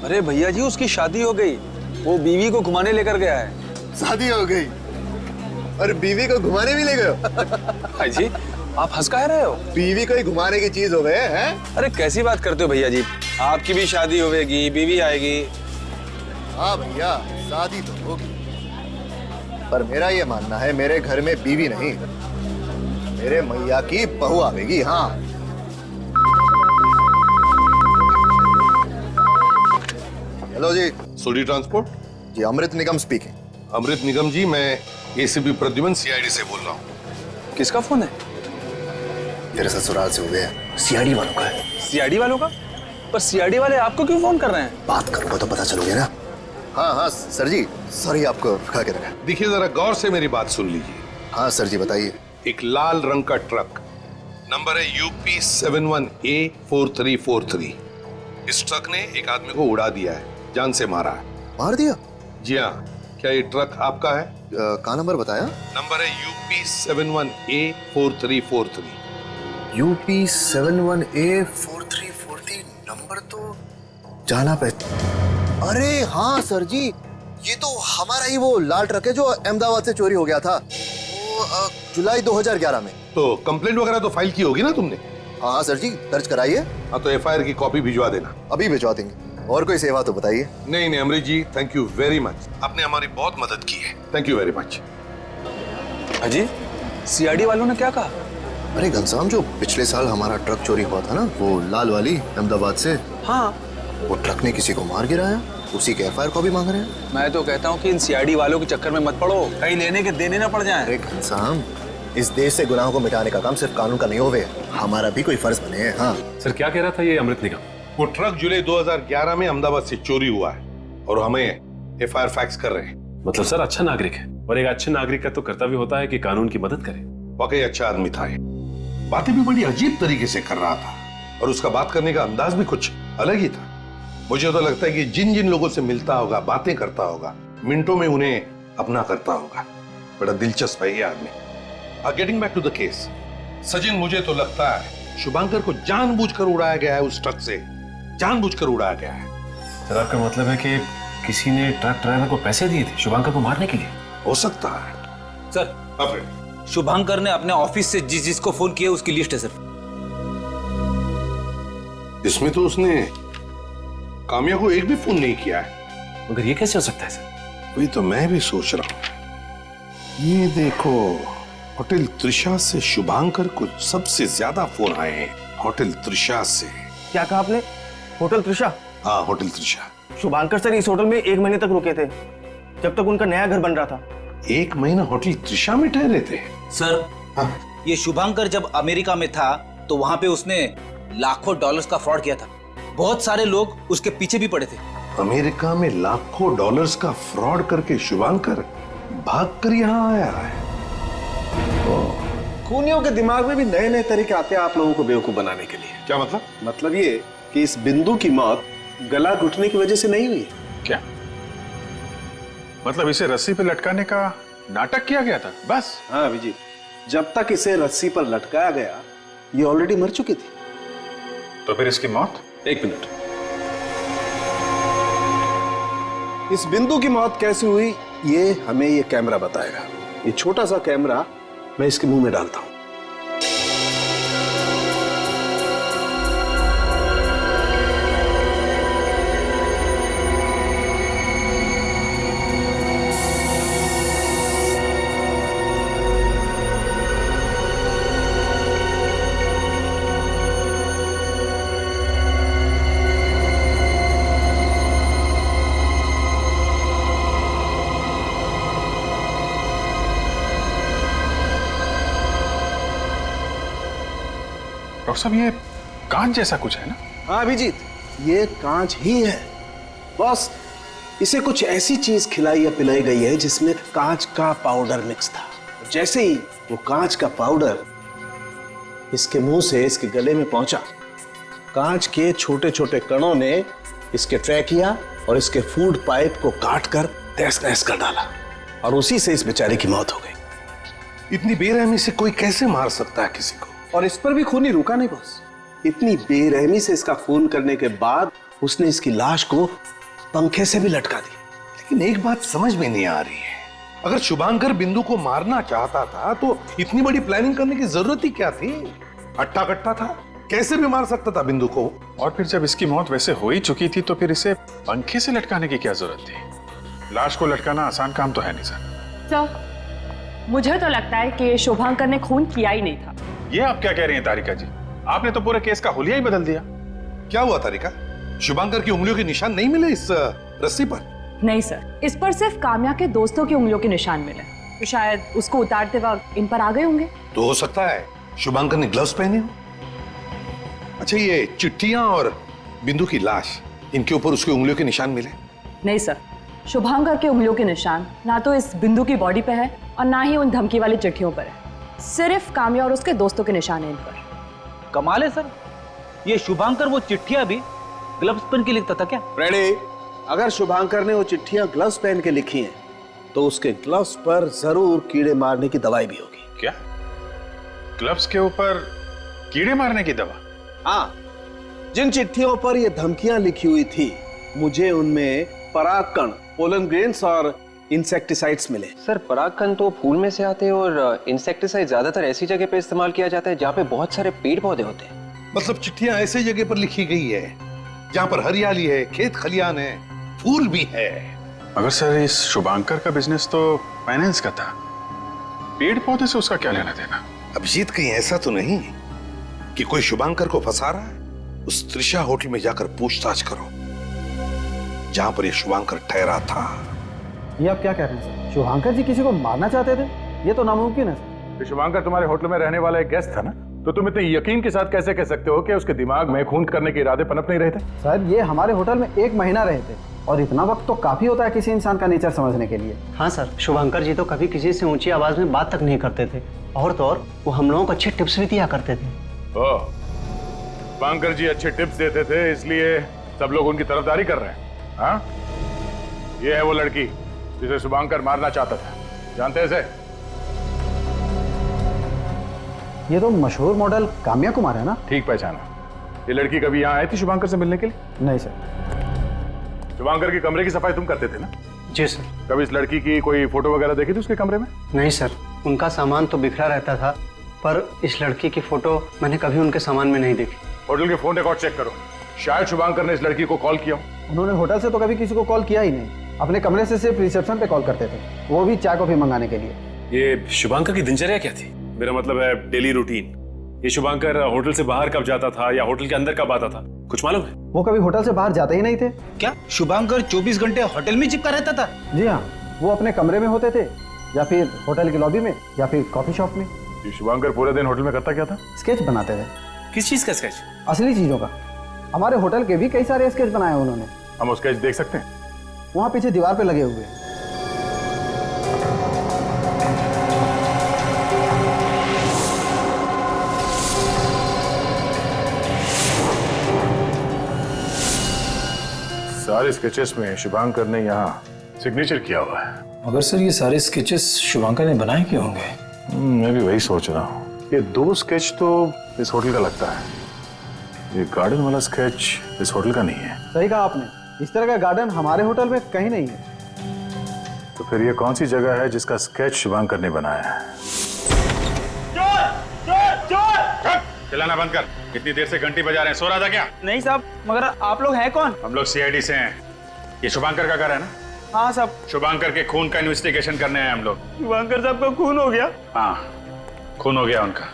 अरे भैया जी उसकी शादी हो गई, वो बीवी को घुमाने लेकर गया है। शादी हो गई और बीवी को घुमाने भी ले गए हो? भाई जी आप हंस कह रहे हो? बीवी कोई घुमाने की चीज हो गए हैं? अरे कैसी बात करते हो भैया जी? आपकी भी शादी होगी, बीवी आएगी। हाँ भैया, शादी तो होगी, पर मेरा ये मानना है मेरे घर में बीवी नहीं, मेरे मैया की बहू आवेगी। हाँ हेलो जी, सोडी ट्रांसपोर्ट जी, अमृत निगम स्पीकिंग। अमृत निगम जी, मैं एसीपी प्रद्युमन सीआईडी से बोल रहा हूँ। किसका फोन है? तेरे ससुराल से हो गया, सीआईडी वालों का है। सीआईडी वालों का? पर सीआईडी वाले आपको क्यों फोन कर रहे हैं? बात करूंगा तो पता चलोगे ना। हाँ हाँ सर जी, सॉरी आपको रुका के रखा। देखिए जरा गौर से मेरी बात सुन लीजिए। हाँ सर जी बताइए। एक लाल रंग का ट्रक, नंबर है UP 71A4343। इस ट्रक ने एक आदमी को उड़ा दिया है, जान से मारा है। मार दिया? जी हाँ। क्या ये ट्रक आपका है? कहाँ नंबर बताया? नंबर है UP 71A4343। UP 71A4343 number तो जाना पे। अरे हाँ सर जी, ये तो हमारा ही वो लाल ट्रक है जो अहमदाबाद से चोरी हो गया था, वो जुलाई 2011 में। तो कंप्लेंट वगैरह तो फाइल की होगी ना तुमने? हाँ सर जी, दर्ज कराइए। हाँ तो FIR की कॉपी भिजवा देना। अभी भिजवा देंगे। और कोई सेवा तो बताइए। नहीं अमृत जी, थैंक यू वेरी मच, आपने हमारी बहुत मदद की है। Thank you very much. अजी, सीआईडी वालों ने क्या कहा? अरे घनश्याम, जो पिछले साल हमारा ट्रक चोरी हुआ था ना, वो लाल वाली अहमदाबाद से, हाँ, वो ट्रक ने किसी को मार गिराया, उसी के FIR कॉपी मांग रहे हैं। मैं तो कहता हूँ कि इन सीआईडी वालों के चक्कर में मत पड़ो, कहीं लेने के देने ना पड़ जाएं। अरे घनश्याम, इस देश से गुनाहों को मिटाने का काम सिर्फ कानून का नहीं होवे, हमारा भी कोई फर्ज बने है। हाँ सर, क्या कह रहा था ये अमृत निगम? वो ट्रक जुलाई 2011 में अहमदाबाद से चोरी हुआ है और हमें FIR फैक्स कर रहे हैं। मतलब सर, अच्छा नागरिक है, और एक अच्छे नागरिक का तो कर्तव्य होता है कि कानून की मदद करे। वाकई अच्छा आदमी था ये, बातें भी बड़ी अजीब तरीके से कर रहा था और उसका बात करने का अंदाज भी कुछ अलग ही था। मुझे तो लगता है कि जिन जिन लोगों से मिलता होगा, बातें करता होगा, मिनटों में उन्हें अपना करता होगा। बड़ा दिलचस्प है ये आदमी। Getting back to the case, Sachin, मुझे तो लगता है शुभांकर को जानबूझकर उड़ाया गया है, उस ट्रक से जानबूझकर उड़ाया गया है। सर, आपका मतलब है कि किसी ने ट्रक ड्राइवर को पैसे दिए थे शुभांकर को मारने के लिए? हो सकता है सर। शुभांकर ने अपने ऑफिस से जिसको फोन किया उसकी लिस्ट है सर। इसमें तो उसने काम्या को एक भी फोन नहीं किया है। मगर ये कैसे हो सकता है सर? वही तो मैं भी सोच रहा हूं। ये देखो, होटल त्रिशा से शुभांकर को सबसे ज्यादा फोन आए हैं, होटल त्रिशा से। क्या कहा आपने? होटल त्रिशा? हाँ, होटल त्रिशा। शुभांकर सर इस होटल में 1 महीने तक रुके थे, जब तक उनका नया घर बन रहा था। 1 महीना होटल त्रिशा में ठहरे थे? सर, ये शुभांकर जब अमेरिका में था तो वहां पे उसने लाखों डॉलर्स का फ्रॉड किया था। बहुत सारे लोग उसके पीछे भी पड़े थे। अमेरिका में लाखों डॉलर्स का फ्रॉड करके शुभांकर भागकर यहाँ आया है। खूनियों के दिमाग में भी नए नए तरीके आते हैं आप लोगों को बेवकूफ बनाने के लिए। क्या मतलब? मतलब ये कि इस बिंदु की मौत गला घुटने की वजह से नहीं हुई। क्या मतलब इसे रस्सी पे लटकाने का नाटक किया गया था बस? हाँ अभिजीत, जब तक इसे रस्सी पर लटकाया गया ये ऑलरेडी मर चुकी थी। तो फिर इसकी मौत? 1 मिनट। इस बिंदु की मौत कैसे हुई ये हमें ये कैमरा बताएगा। ये छोटा सा कैमरा मैं इसके मुंह में डालता हूं। डॉक्टर साहब, ये कांच जैसा कुछ है ना? हाँ अभिजीत, ये कांच ही है। बस इसे कुछ ऐसी चीज खिलाई या पिलाई गई है जिसमें कांच का पाउडर मिक्स था। जैसे ही वो कांच का पाउडर इसके मुंह से इसके गले में पहुंचा, कांच के छोटे छोटे कणों ने इसके ट्रैकिया और इसके फूड पाइप को काटकर तहस नहस कर डाला और उसी से इस बेचारे की मौत हो गई। इतनी बेरहमी से कोई कैसे मार सकता है किसी को? और इस पर भी खूनी रुका नहीं बॉस। इतनी बेरहमी से इसका खून करने के बाद उसने इसकी लाश को पंखे से भी लटका दी। लेकिन एक बात समझ में नहीं आ रही है, अगर शुभांकर बिंदु को मारना चाहता था तो इतनी बड़ी प्लानिंग करने की जरूरत ही क्या थी? अट्टा कट्टा था, कैसे भी मार सकता था बिंदु को। और फिर जब इसकी मौत वैसे हो ही चुकी थी तो फिर इसे पंखे से लटकाने की क्या जरूरत थी? लाश को लटकाना आसान काम तो है नहीं सर। सर, मुझे तो लगता है कि शुभांकर ने खून किया ही नहीं था। ये आप क्या कह रही हैं तारिका जी? आपने तो पूरे केस का हुलिया ही बदल दिया। क्या हुआ तारिका? शुभांकर की उंगलियों के निशान नहीं मिले इस रस्सी पर? नहीं सर, इस पर सिर्फ काम्या के दोस्तों की उंगलियों के निशान मिले, तो शायद उसको उतारते वक्त इन पर आ गए होंगे। तो हो सकता है शुभांकर ने ग्लव्स पहने हो। अच्छा, ये चिट्ठियां और बिंदु की लाश, इनके ऊपर उसकी उंगलियों के निशान मिले? नहीं सर, शुभांकर के उंगलियों के निशान ना तो इस बिंदु की बॉडी पे है और ना ही उन धमकी वाली चिट्ठियों पर है। सिर्फ काम्या और उसके दोस्तों के निशान है इन पर। कमाल है सर, ये शुभांकर वो चिट्ठियां भी ग्लव्स पहन के लिखता था क्या? रेडी? अगर शुभांकर ने वो चिट्ठियां ग्लव्स पहन के लिखी हैं तो उसके ग्लव्स पर जरूर कीड़े मारने की दवाई भी होगी। क्या? ग्लव्स के ऊपर कीड़े मारने की दवा? हाँ, जिन चिट्ठियों पर ये धमकियां लिखी हुई थी, मुझे उनमें परागकण, पोलन ग्रेन्स और इंसेक्टिसाइड्स मिले। सर, परागकण तो फूल में से आते हैं और इंसेक्टिसाइड ज्यादातर ऐसी जगह पे इस्तेमाल किया जाता है जहाँ पे बहुत सारे पेड़ पौधे होते हैं। मतलब चिट्ठियां ऐसी जगह पर लिखी गई है जहाँ पर हरियाली है, खेत खलियान है, फूल भी है। मगर सर, इस शुभांकर का बिजनेस तो फाइनेंस का था, पेड़ पौधे से उसका क्या लेना देना? अभिजीत, कहीं ऐसा तो नहीं कि कोई शुभांकर को फंसा रहा है? उस त्रिशा होटल में जाकर पूछताछ करो जहां पर ये शुभांकर ठहरा था। ये आप क्या कह रहे हैं सर? शुभांकर जी किसी को मारना चाहते थे? ये तो नामुमकिन है सर। शुभांकर तुम्हारे होटल में रहने वाला एक गेस्ट था ना, तो तुम इतने यकीन के साथ कैसे कह सकते हो कि उसके दिमाग में खून करने के इरादे पनप नहीं रहे थे? सर, ये हमारे होटल में 1 महीना रहे थे और इतना वक्त तो काफी होता है किसी इंसान का नेचर समझने के लिए। हाँ सर, शुभांकर जी तो कभी किसी से ऊंची आवाज में बात तक नहीं करते थे, और तो और वो हम लोगों को अच्छे टिप्स भी दिया करते थे। ओह, शुभांकर जी अच्छे टिप्स देते थे इसलिए सब लोग उनकी तरफदारी कर रहे हैं? हाँ, ये है वो लड़की जिसे शुभांकर मारना चाहता था, जानते हैं इसे? ये तो मशहूर मॉडल काम्या कुमार है ना? ठीक पहचाना। ये लड़की कभी यहाँ आई थी शुभांकर से मिलने के लिए? नहीं सर। शुभांकर के कमरे की सफाई तुम करते थे ना? जी सर। कभी इस लड़की की कोई फोटो वगैरह देखी थी उसके कमरे में? नहीं सर, उनका सामान तो बिखरा रहता था, पर इस लड़की की फोटो मैंने कभी उनके सामान में नहीं देखी। होटल के फोन रिकॉर्ड चेक करो, शायद शुभांकर ने इस लड़की को कॉल किया। उन्होंने होटल से तो कभी किसी को कॉल किया ही नहीं, अपने कमरे से सिर्फ रिसेप्शन पे कॉल करते थे, वो भी चाय कॉफी मंगाने के लिए। ये शुभांकर की दिनचर्या क्या थी? मेरा मतलब है डेली रूटीन। ये शुभांकर होटल से बाहर कब जाता था या होटल के अंदर कब आता था, कुछ मालूम है? वो कभी होटल से बाहर जाते ही नहीं थे। क्या शुभांकर 24 घंटे होटल में चिपका रहता था? जी हाँ, वो अपने कमरे में होते थे या फिर होटल की लॉबी में या फिर कॉफी शॉप में। ये शुभांकर पूरे दिन होटल में करता क्या था? स्केच बनाते थे। किस चीज का स्केच? असली चीजों का। हमारे होटल के भी कई सारे स्केच बनाए उन्होंने। हम वो स्केच देख सकते हैं? वहाँ पीछे दीवार पे लगे हुए हैं। सारे स्केचेस में शुभांकर ने यहाँ सिग्नेचर किया हुआ है। मगर सर, ये सारे स्केचेस शुभांकर ने बनाए क्यों होंगे? मैं भी वही सोच रहा हूँ। ये 2 स्केच तो इस होटल का लगता है, ये गार्डन वाला स्केच इस होटल का नहीं है। सही कहा आपने, इस तरह का गार्डन हमारे होटल में कहीं नहीं है। तो फिर ये कौन सी जगह है जिसका स्केच शुभांकर ने बनाया है? चिल्लाना बंद कर, कितनी देर से घंटी बजा रहे हैं? सो रहा था क्या? नहीं साहब, मगर आप लोग हैं कौन? हम लोग सीआईडी से हैं। ये शुभांकर का घर है ना? हाँ साहब। शुभांकर के खून का इन्वेस्टिगेशन करने हैं हम लोग। शुभांकर साहब का खून हो गया? हाँ, खून हो गया उनका।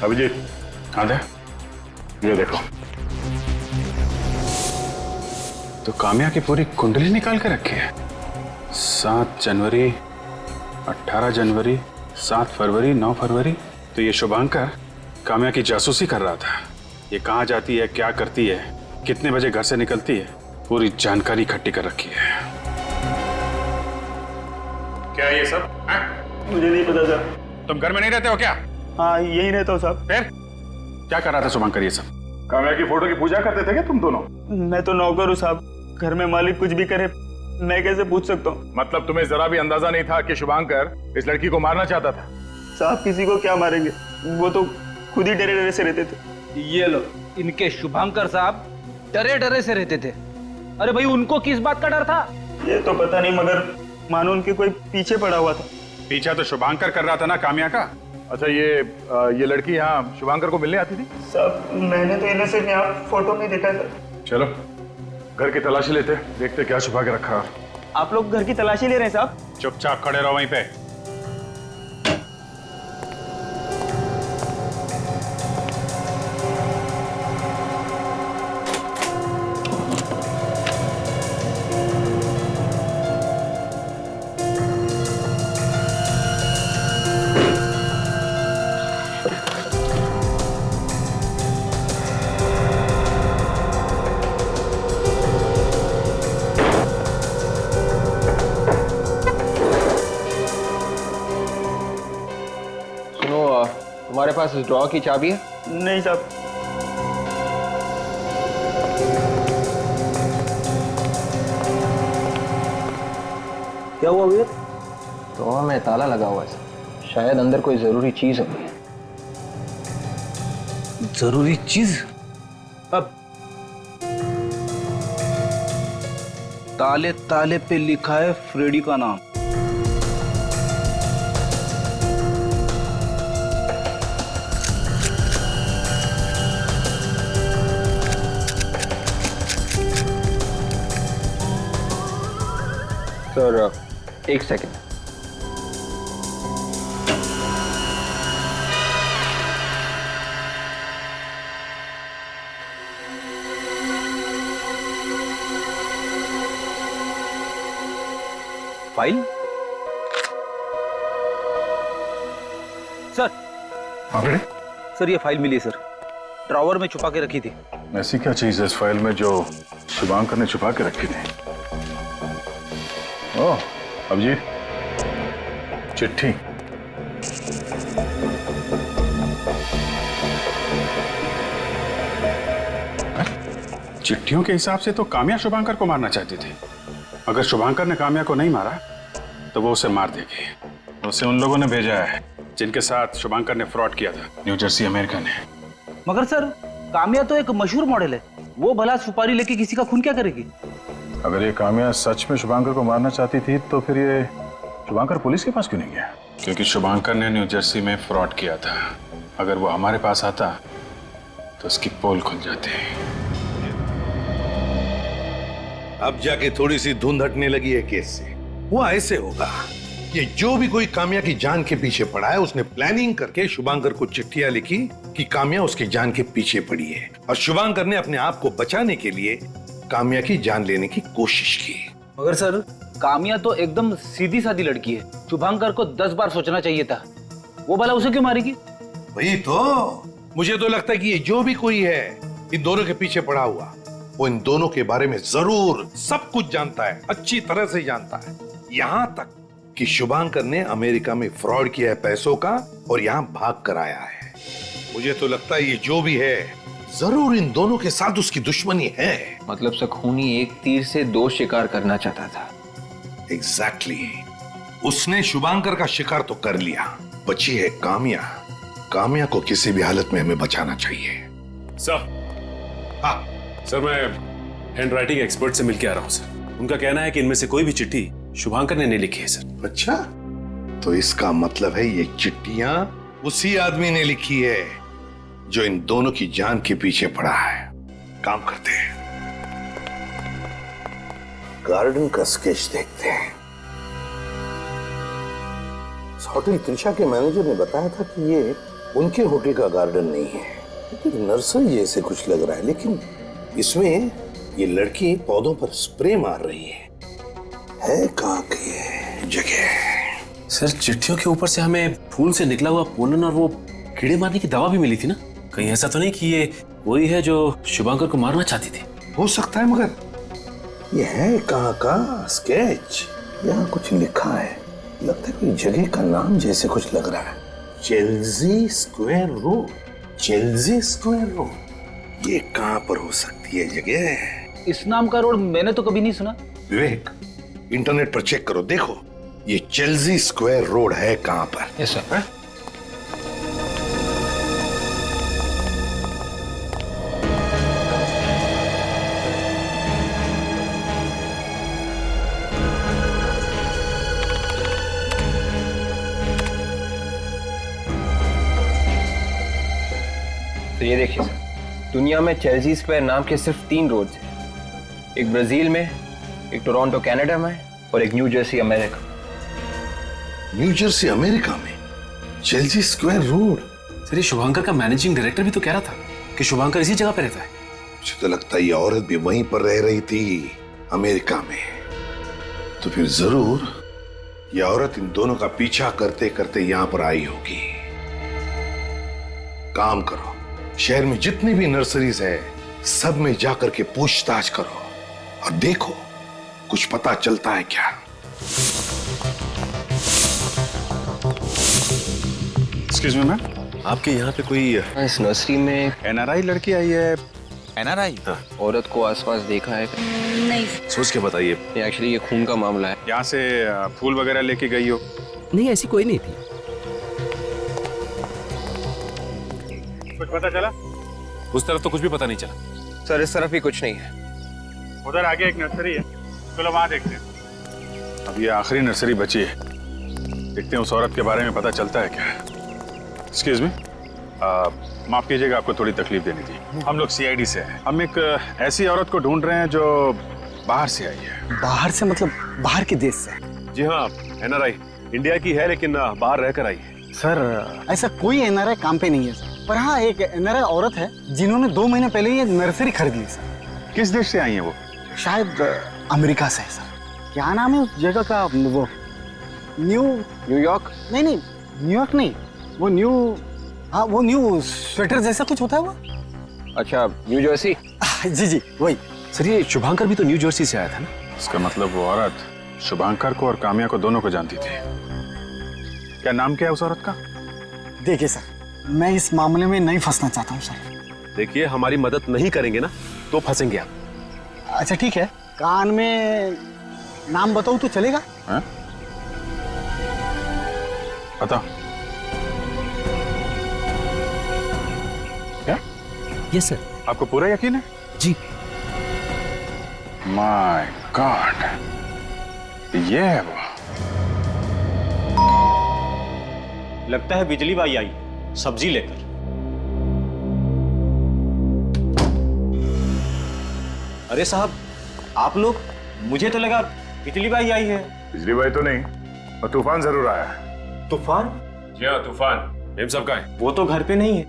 अभिजीत, हाँ दे, ये देखो। तो काम्या की पूरी कुंडली निकाल के रखी है। 7 जनवरी, 18 जनवरी, 7 फरवरी, 9 फरवरी। तो ये शुभांकर काम्या की जासूसी कर रहा था। ये कहाँ जाती है, क्या करती है, कितने बजे घर से निकलती है, पूरी जानकारी इकट्ठी कर रखी है। क्या है ये सब? मुझे नहीं पता सर। तुम घर में नहीं रहते हो क्या? हाँ, यही रहता हूँ साहब। फिर क्या कर रहा था शुभांकर ये सब? काम्या की फोटो की पूजा करते थे क्या तुम दोनों? मैं तो नौकर हूँ साहब, घर में मालिक कुछ भी करे मैं कैसे पूछ सकता हूँ? मतलब तुम्हें जरा भी अंदाजा नहीं था कि शुभांकर इस लड़की को मारना चाहता था? साहब, किसी को क्या मारेंगे, वो तो खुद ही डरे डरे से रहते थे। ये लो, इनके शुभंकर साहब डरे डरे से रहते थे। अरे भाई उनको किस बात का डर था? ये तो पता नहीं, मगर मानो उनके कोई पीछे पड़ा हुआ था। पीछा तो शुभांकर कर रहा था ना काम्या का। अच्छा, ये लड़की यहाँ शुभांकर को मिलने आती थी? सब मैंने तो इन्हें सिर्फ यहाँ फोटो में देखा था। चलो घर की तलाशी लेते, देखते क्या छुपा के रखा। आप लोग घर की तलाशी ले रहे हैं साहब? चुपचाप खड़े रहो वहीं पे। तुम्हारे पास इस ड्रॉ की चाबी है? नहीं साहब। क्या हुआ भैया? ड्रॉ में ताला लगा हुआ है, शायद अंदर कोई जरूरी चीज होगी। जरूरी चीज? अब ताले ताले पे लिखा है फ्रेडी का नाम। सर एक सेकंड। फाइल? सर सर ये फाइल मिली है सर, ड्रॉवर में छुपा के रखी थी। ऐसी क्या चीज है इस फाइल में जो शुभांकर ने छुपा के रखी थी? ओह अभिजीत, चिट्ठी। चिट्ठियों के हिसाब से तो काम्या शुभांकर को मारना चाहती थी। अगर शुभांकर ने काम्या को नहीं मारा तो वो उसे मार देगी। उसे उन लोगों ने भेजा है जिनके साथ शुभांकर ने फ्रॉड किया था, न्यू जर्सी अमेरिका ने। मगर सर काम्या तो एक मशहूर मॉडल है, वो भला सुपारी लेके किसी का खून क्या करेगी? अगर ये काम्या सच में शुभांकर को मारना चाहती थी तो फिर ये शुभांकर पुलिस के पास क्यों नहीं गया? क्योंकि शुभांकर ने न्यू जर्सी में फ्रॉड किया था। अगर वो हमारे पास आता तो उसकी पोल खुल जाती। अब जाके थोड़ी सी धुंध हटने लगी है केस से। वो ऐसे होगा, ये जो भी कोई काम्या की जान के पीछे पड़ा है, उसने प्लानिंग करके शुभांकर को चिट्ठियां लिखी कि काम्या उसकी जान के पीछे पड़ी है, और शुभांकर ने अपने आप को बचाने के लिए काम्या की जान लेने की कोशिश की। मगर सर काम्या तो एकदम सीधी सादी लड़की है, शुभांकर को 10 बार सोचना चाहिए था। वो भला उसे क्यों मारेगी? वही तो, मुझे तो लगता है कि ये जो भी कोई है इन दोनों के पीछे पड़ा हुआ, वो इन दोनों के बारे में जरूर सब कुछ जानता है, अच्छी तरह से जानता है। यहां तक कि शुभांकर ने अमेरिका में फ्रॉड किया है पैसों का और यहां भाग कर आया है। मुझे तो लगता है ये जो भी है जरूर इन दोनों के साथ उसकी दुश्मनी है। मतलब सखूनी एक तीर से 2 शिकार करना चाहता था। एग्जैक्टली। उसने शुभांकर का शिकार तो कर लिया, बची है काम्या। काम्या को किसी भी हालत में हमें बचाना चाहिए। सर, हाँ सर मैं हैंड राइटिंग एक्सपर्ट से मिलके आ रहा हूँ सर। उनका कहना है कि इनमें से कोई भी चिट्ठी शुभांकर ने नहीं लिखी है सर। अच्छा, तो इसका मतलब है ये चिट्ठियां उसी आदमी ने लिखी है जो इन दोनों की जान के पीछे पड़ा है। काम करते हैं, गार्डन का स्केच देखते हैं। होटल त्रिशा के मैनेजर ने बताया था कि ये उनके होटल का गार्डन नहीं है, लेकिन नर्सरी जैसे कुछ लग रहा है। लेकिन इसमें ये लड़की पौधों पर स्प्रे मार रही है कहाँ की जगह? सर चिट्ठियों के ऊपर से हमें फूल से निकला हुआ पोलन और वो कीड़े मारने की दवा भी मिली थी ना। कहीं ऐसा तो नहीं कि ये वही है जो शुभांकर को मारना चाहती थी? हो सकता है, मगर ये है कहाँ का स्केच? यहाँ कुछ लिखा है, लगता है कोई जगह का नाम जैसे कुछ लग रहा है। Chelsea square road. Chelsea square road, ये कहाँ पर हो सकती है जगह? इस नाम का रोड मैंने तो कभी नहीं सुना। विवेक, इंटरनेट पर चेक करो, देखो ये चेल्सी स्क्वायर रोड है कहां पर। Yes sir. ये देखिए सर, दुनिया में चेल्सी स्क्वायर नाम के सिर्फ 3 रोड्स हैं। एक ब्राजील में, एक टोरंटो कनाडा में और एक new Jersey America. New Jersey America में चेल्सी स्क्वायर रोड? सर ये शुभांकर का मैनेजिंग डायरेक्टर भी तो कह रहा था कि शुभांकर इसी जगह पे रहता है। मुझे तो लगता है ये औरत भी वहीं पर रह रही थी, अमेरिका में। तो फिर जरूर ये औरत इन दोनों का पीछा करते करते यहां पर आई होगी। काम करो, शहर में जितनी भी नर्सरीज है सब में जाकर के पूछताछ करो और देखो कुछ पता चलता है क्या। एक्सक्यूज मी मैम, आपके यहाँ पे कोई इस नर्सरी में एनआरआई लड़की आई है? एनआरआई? औरत को आसपास देखा है? नहीं। सोच के बताइए। एक्चुअली ये खून का मामला है। यहाँ से फूल वगैरह लेके गई हो? नहीं, ऐसी कोई नहीं थी। कुछ पता चला? उस तरफ तो कुछ भी पता नहीं चला। सर इस तरफ भी कुछ नहीं है। उधर आगे एक नर्सरी है, चलो वहां देखते हैं। अब ये आखिरी नर्सरी बची है, देखते हैं उस औरत के बारे में पता चलता है क्या। एक्सक्यूज मी, माफ कीजिएगा, आपको थोड़ी तकलीफ देनी थी। हम लोग सीआईडी से हैं। हम एक ऐसी औरत को ढूंढ रहे हैं जो बाहर से आई है। बाहर से मतलब बाहर के देश से? जी हाँ, एनआरआई इंडिया की है लेकिन बाहर रहकर आई है। सर ऐसा कोई एनआरआई काम पे नहीं है सर, पर हाँ एक एनआरआई औरत है जिन्होंने 2 महीने पहले ये नर्सरी खरीद ली सर। किस देश से आई है वो? शायद अमेरिका से है सर। क्या नाम है उस जगह का? वो न्यूयॉर्क? नहीं, न्यूयॉर्क नहीं, वो न्यू स्वेटर जैसा कुछ होता है वो। अच्छा, न्यू जर्सी? जी वही। सर ये शुभांकर भी तो न्यू जर्सी से आया था ना? इसका मतलब वो औरत शुभांकर को और काम्या को दोनों को जानती थी। क्या नाम क्या है उस औरत का? देखिए सर, मैं इस मामले में नहीं फंसना चाहता हूँ सर। देखिए हमारी मदद नहीं करेंगे ना तो फंसेंगे आप। अच्छा ठीक है, कान में नाम बताऊँ तो चलेगा? हाँ? बताओ। क्या? Yes sir. आपको पूरा यकीन है? जी। माय गॉड, ये है वो। लगता है बिजली बाई आई सब्जी लेकर। अरे साहब आप लोग, मुझे तो लगा बिजली बाई आई है। बिजली बाई तो नहीं, और तूफान जरूर आया है। तूफान? जी हाँ तूफान। मेम साहब कहाँ है? वो तो घर पे नहीं है।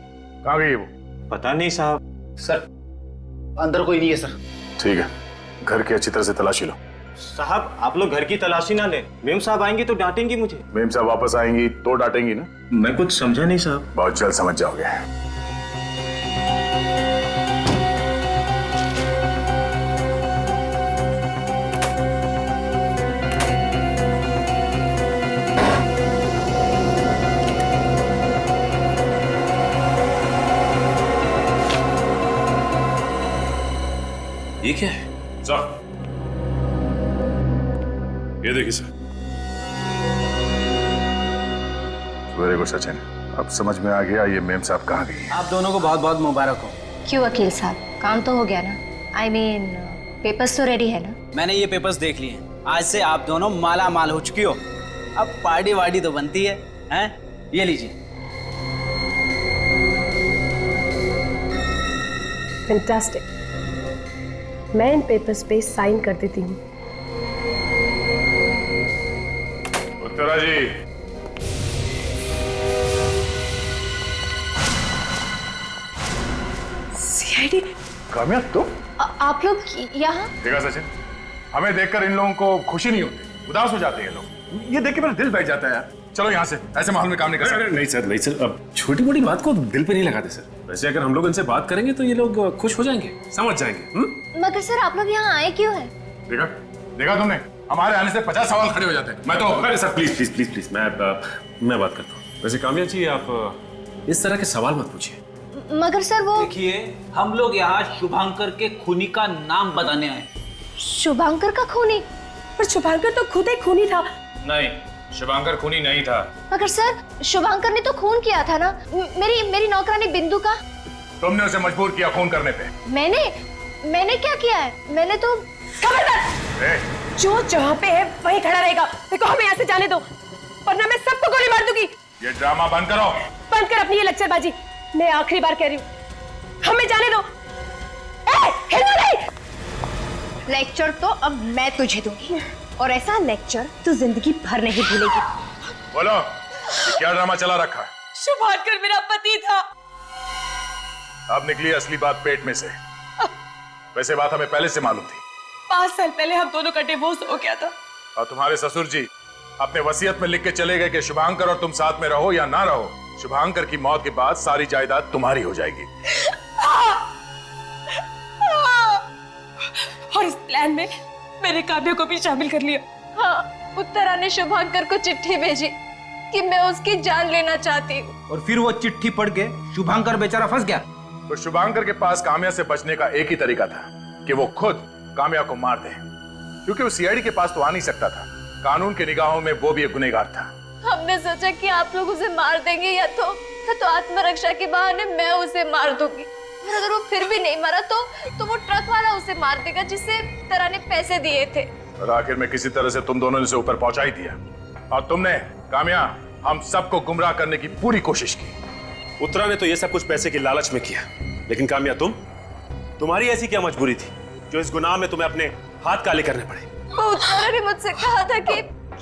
कहाँ गई है वो? पता नहीं साहब। सर अंदर कोई नहीं है सर। ठीक है, घर की अच्छी तरह से तलाशी लो। साहब आप लोग घर की तलाशी ना ले, मेम साहब आएंगी तो डांटेंगी मुझे। मेम साहब वापस आएंगी तो डांटेंगी ना? मैं कुछ समझा नहीं साहब। बहुत जल्द समझ जाओगे। ये क्या है? सर ये देखिए सर। वेरी गुड सचिन, अब समझ में आ गया ये मेम साहब कहाँ गई। आप दोनों को बहुत बहुत मुबारक हो। क्यों वकील साहब, काम तो हो गया ना? I mean, पेपर्स तो रेडी है ना? मैंने ये पेपर्स देख लिए हैं। आज से आप दोनों माला माल हो चुकी हो। अब पार्टी वार्टी तो बनती है, हैं? ये लीजिए। फैंटास्टिक। मैं इन पेपर्स पे साइन कर देती हूँ। उत्तरा जी, सीआईडी? काम्या तुम? आप लोग यहाँ? देखा सचिन, हमें देखकर इन लोगों को खुशी नहीं होती, उदास हो जाते हैं लोग। ये देख के मेरा दिल बैठ जाता है यार। चलो यहाँ से, ऐसे माहौल में काम नहीं कर सकते। नहीं सर, नहीं सर, अब छोटी मोटी बात को दिल पे नहीं लगाते सर। वैसे अगर हम लोग इनसे बात करेंगे तो ये लोग खुश हो जाएंगे, समझ जाएंगे। मगर सर आप लोग यहाँ आए क्यों हैं? देखा तुमने, हमारे आने से 50 सवाल खड़े हो जाते हैं। मैं तो अरे sir please please please please, मैं बात करता हूँ। वैसे काम्या जी आप इस तरह के सवाल मत पूछिए। मगर सर वो देखिए, हम लोग यहाँ शुभांकर के खूनी का नाम बताने आए। शुभांकर का खूनी? पर शुभांकर तो खुद एक खूनी था। नहीं, शुभांकर खूनी नहीं था। मगर सर शुभांकर ने तो खून किया था ना, मेरी नौकरानी बिंदु का। तुमने उसे मजबूर किया खून करने पे। मैंने क्या किया है? मैंने तो खबरदार! जो जहाँ पे है वहीं खड़ा रहेगा। देखो हमें यहाँ से जाने दो, वरना मैं सबको गोली मार दूंगी। ये ड्रामा बंद करो। बंद कर अपनी ये लच्चरबाजी। मैं आखिरी बार कह रही हूँ, हमें जाने दो। हिलो नहीं। लेक्चर तो अब मैं तुझे दूंगी, और ऐसा लेक्चर तू जिंदगी भर नहीं भूलेगी। बोलो, ये क्या ड्रामा चला रखा है? शुभांकर मेरा पति था। अब निकली असली बात पेट में से। वैसे बात हमें पहले से मालूम थी। 5 साल पहले हम दोनों का डिवोर्स हो गया था। और तुम्हारे ससुर जी अपने वसीयत में लिख के चले गए कि शुभांकर और तुम साथ में रहो या ना रहो, शुभांकर की मौत के बाद सारी जायदाद तुम्हारी हो जाएगी। और इस प्लान में मेरे काव्य को भी शामिल कर लिया। हाँ, उत्तरा ने शुभांकर को चिट्ठी भेजी कि मैं उसकी जान लेना चाहती हूँ। और फिर वो चिट्ठी पढ़ के शुभांकर बेचारा फंस गया। तो शुभांकर के पास काम्या से बचने का एक ही तरीका था कि वो खुद काम्या को मार दे, क्योंकि वो सीआईडी के पास तो आ नहीं सकता था। कानून के निगाहों में वो भी एक गुनहगार था। हमने सोचा कि आप लोग उसे मार देंगे या तो आत्मरक्षा के बहाने मैं उसे मार दूंगी, और अगर वो फिर भी नहीं मारा तो वो ट्रक वाला उसे मार देगा जिसे तरह ने पैसे दिए थे। और आखिर में किसी तरह से तुम दोनों ने उसे ऊपर पहुंचा ही दिया, और तुमने काम्या हम सबको गुमराह करने की पूरी कोशिश की। उत्तरा ने तो ये सब कुछ पैसे की लालच में किया, लेकिन काम्या तुम्हारी ऐसी क्या मजबूरी थी जो इस गुनाह में तुम्हें अपने हाथ काले करने पड़े? वो उत्तरा ने मुझसे कहा था कि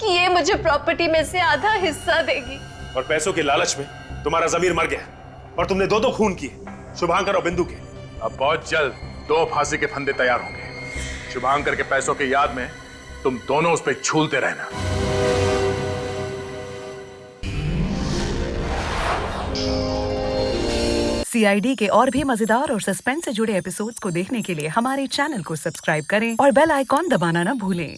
ये मुझे प्रॉपर्टी में से आधा हिस्सा देगी, और पैसों के लालच में तुम्हारा जमीर मर गया, और तुमने दो खून किए, शुभांकर और बिंदु के। अब बहुत जल्द 2 फांसी के फंदे तैयार होंगे। शुभांकर के पैसों की याद में तुम दोनों उस पर झूलते रहना। सीआईडी के और भी मजेदार और सस्पेंस से जुड़े एपिसोड्स को देखने के लिए हमारे चैनल को सब्सक्राइब करें और बेल आइकॉन दबाना ना भूलें।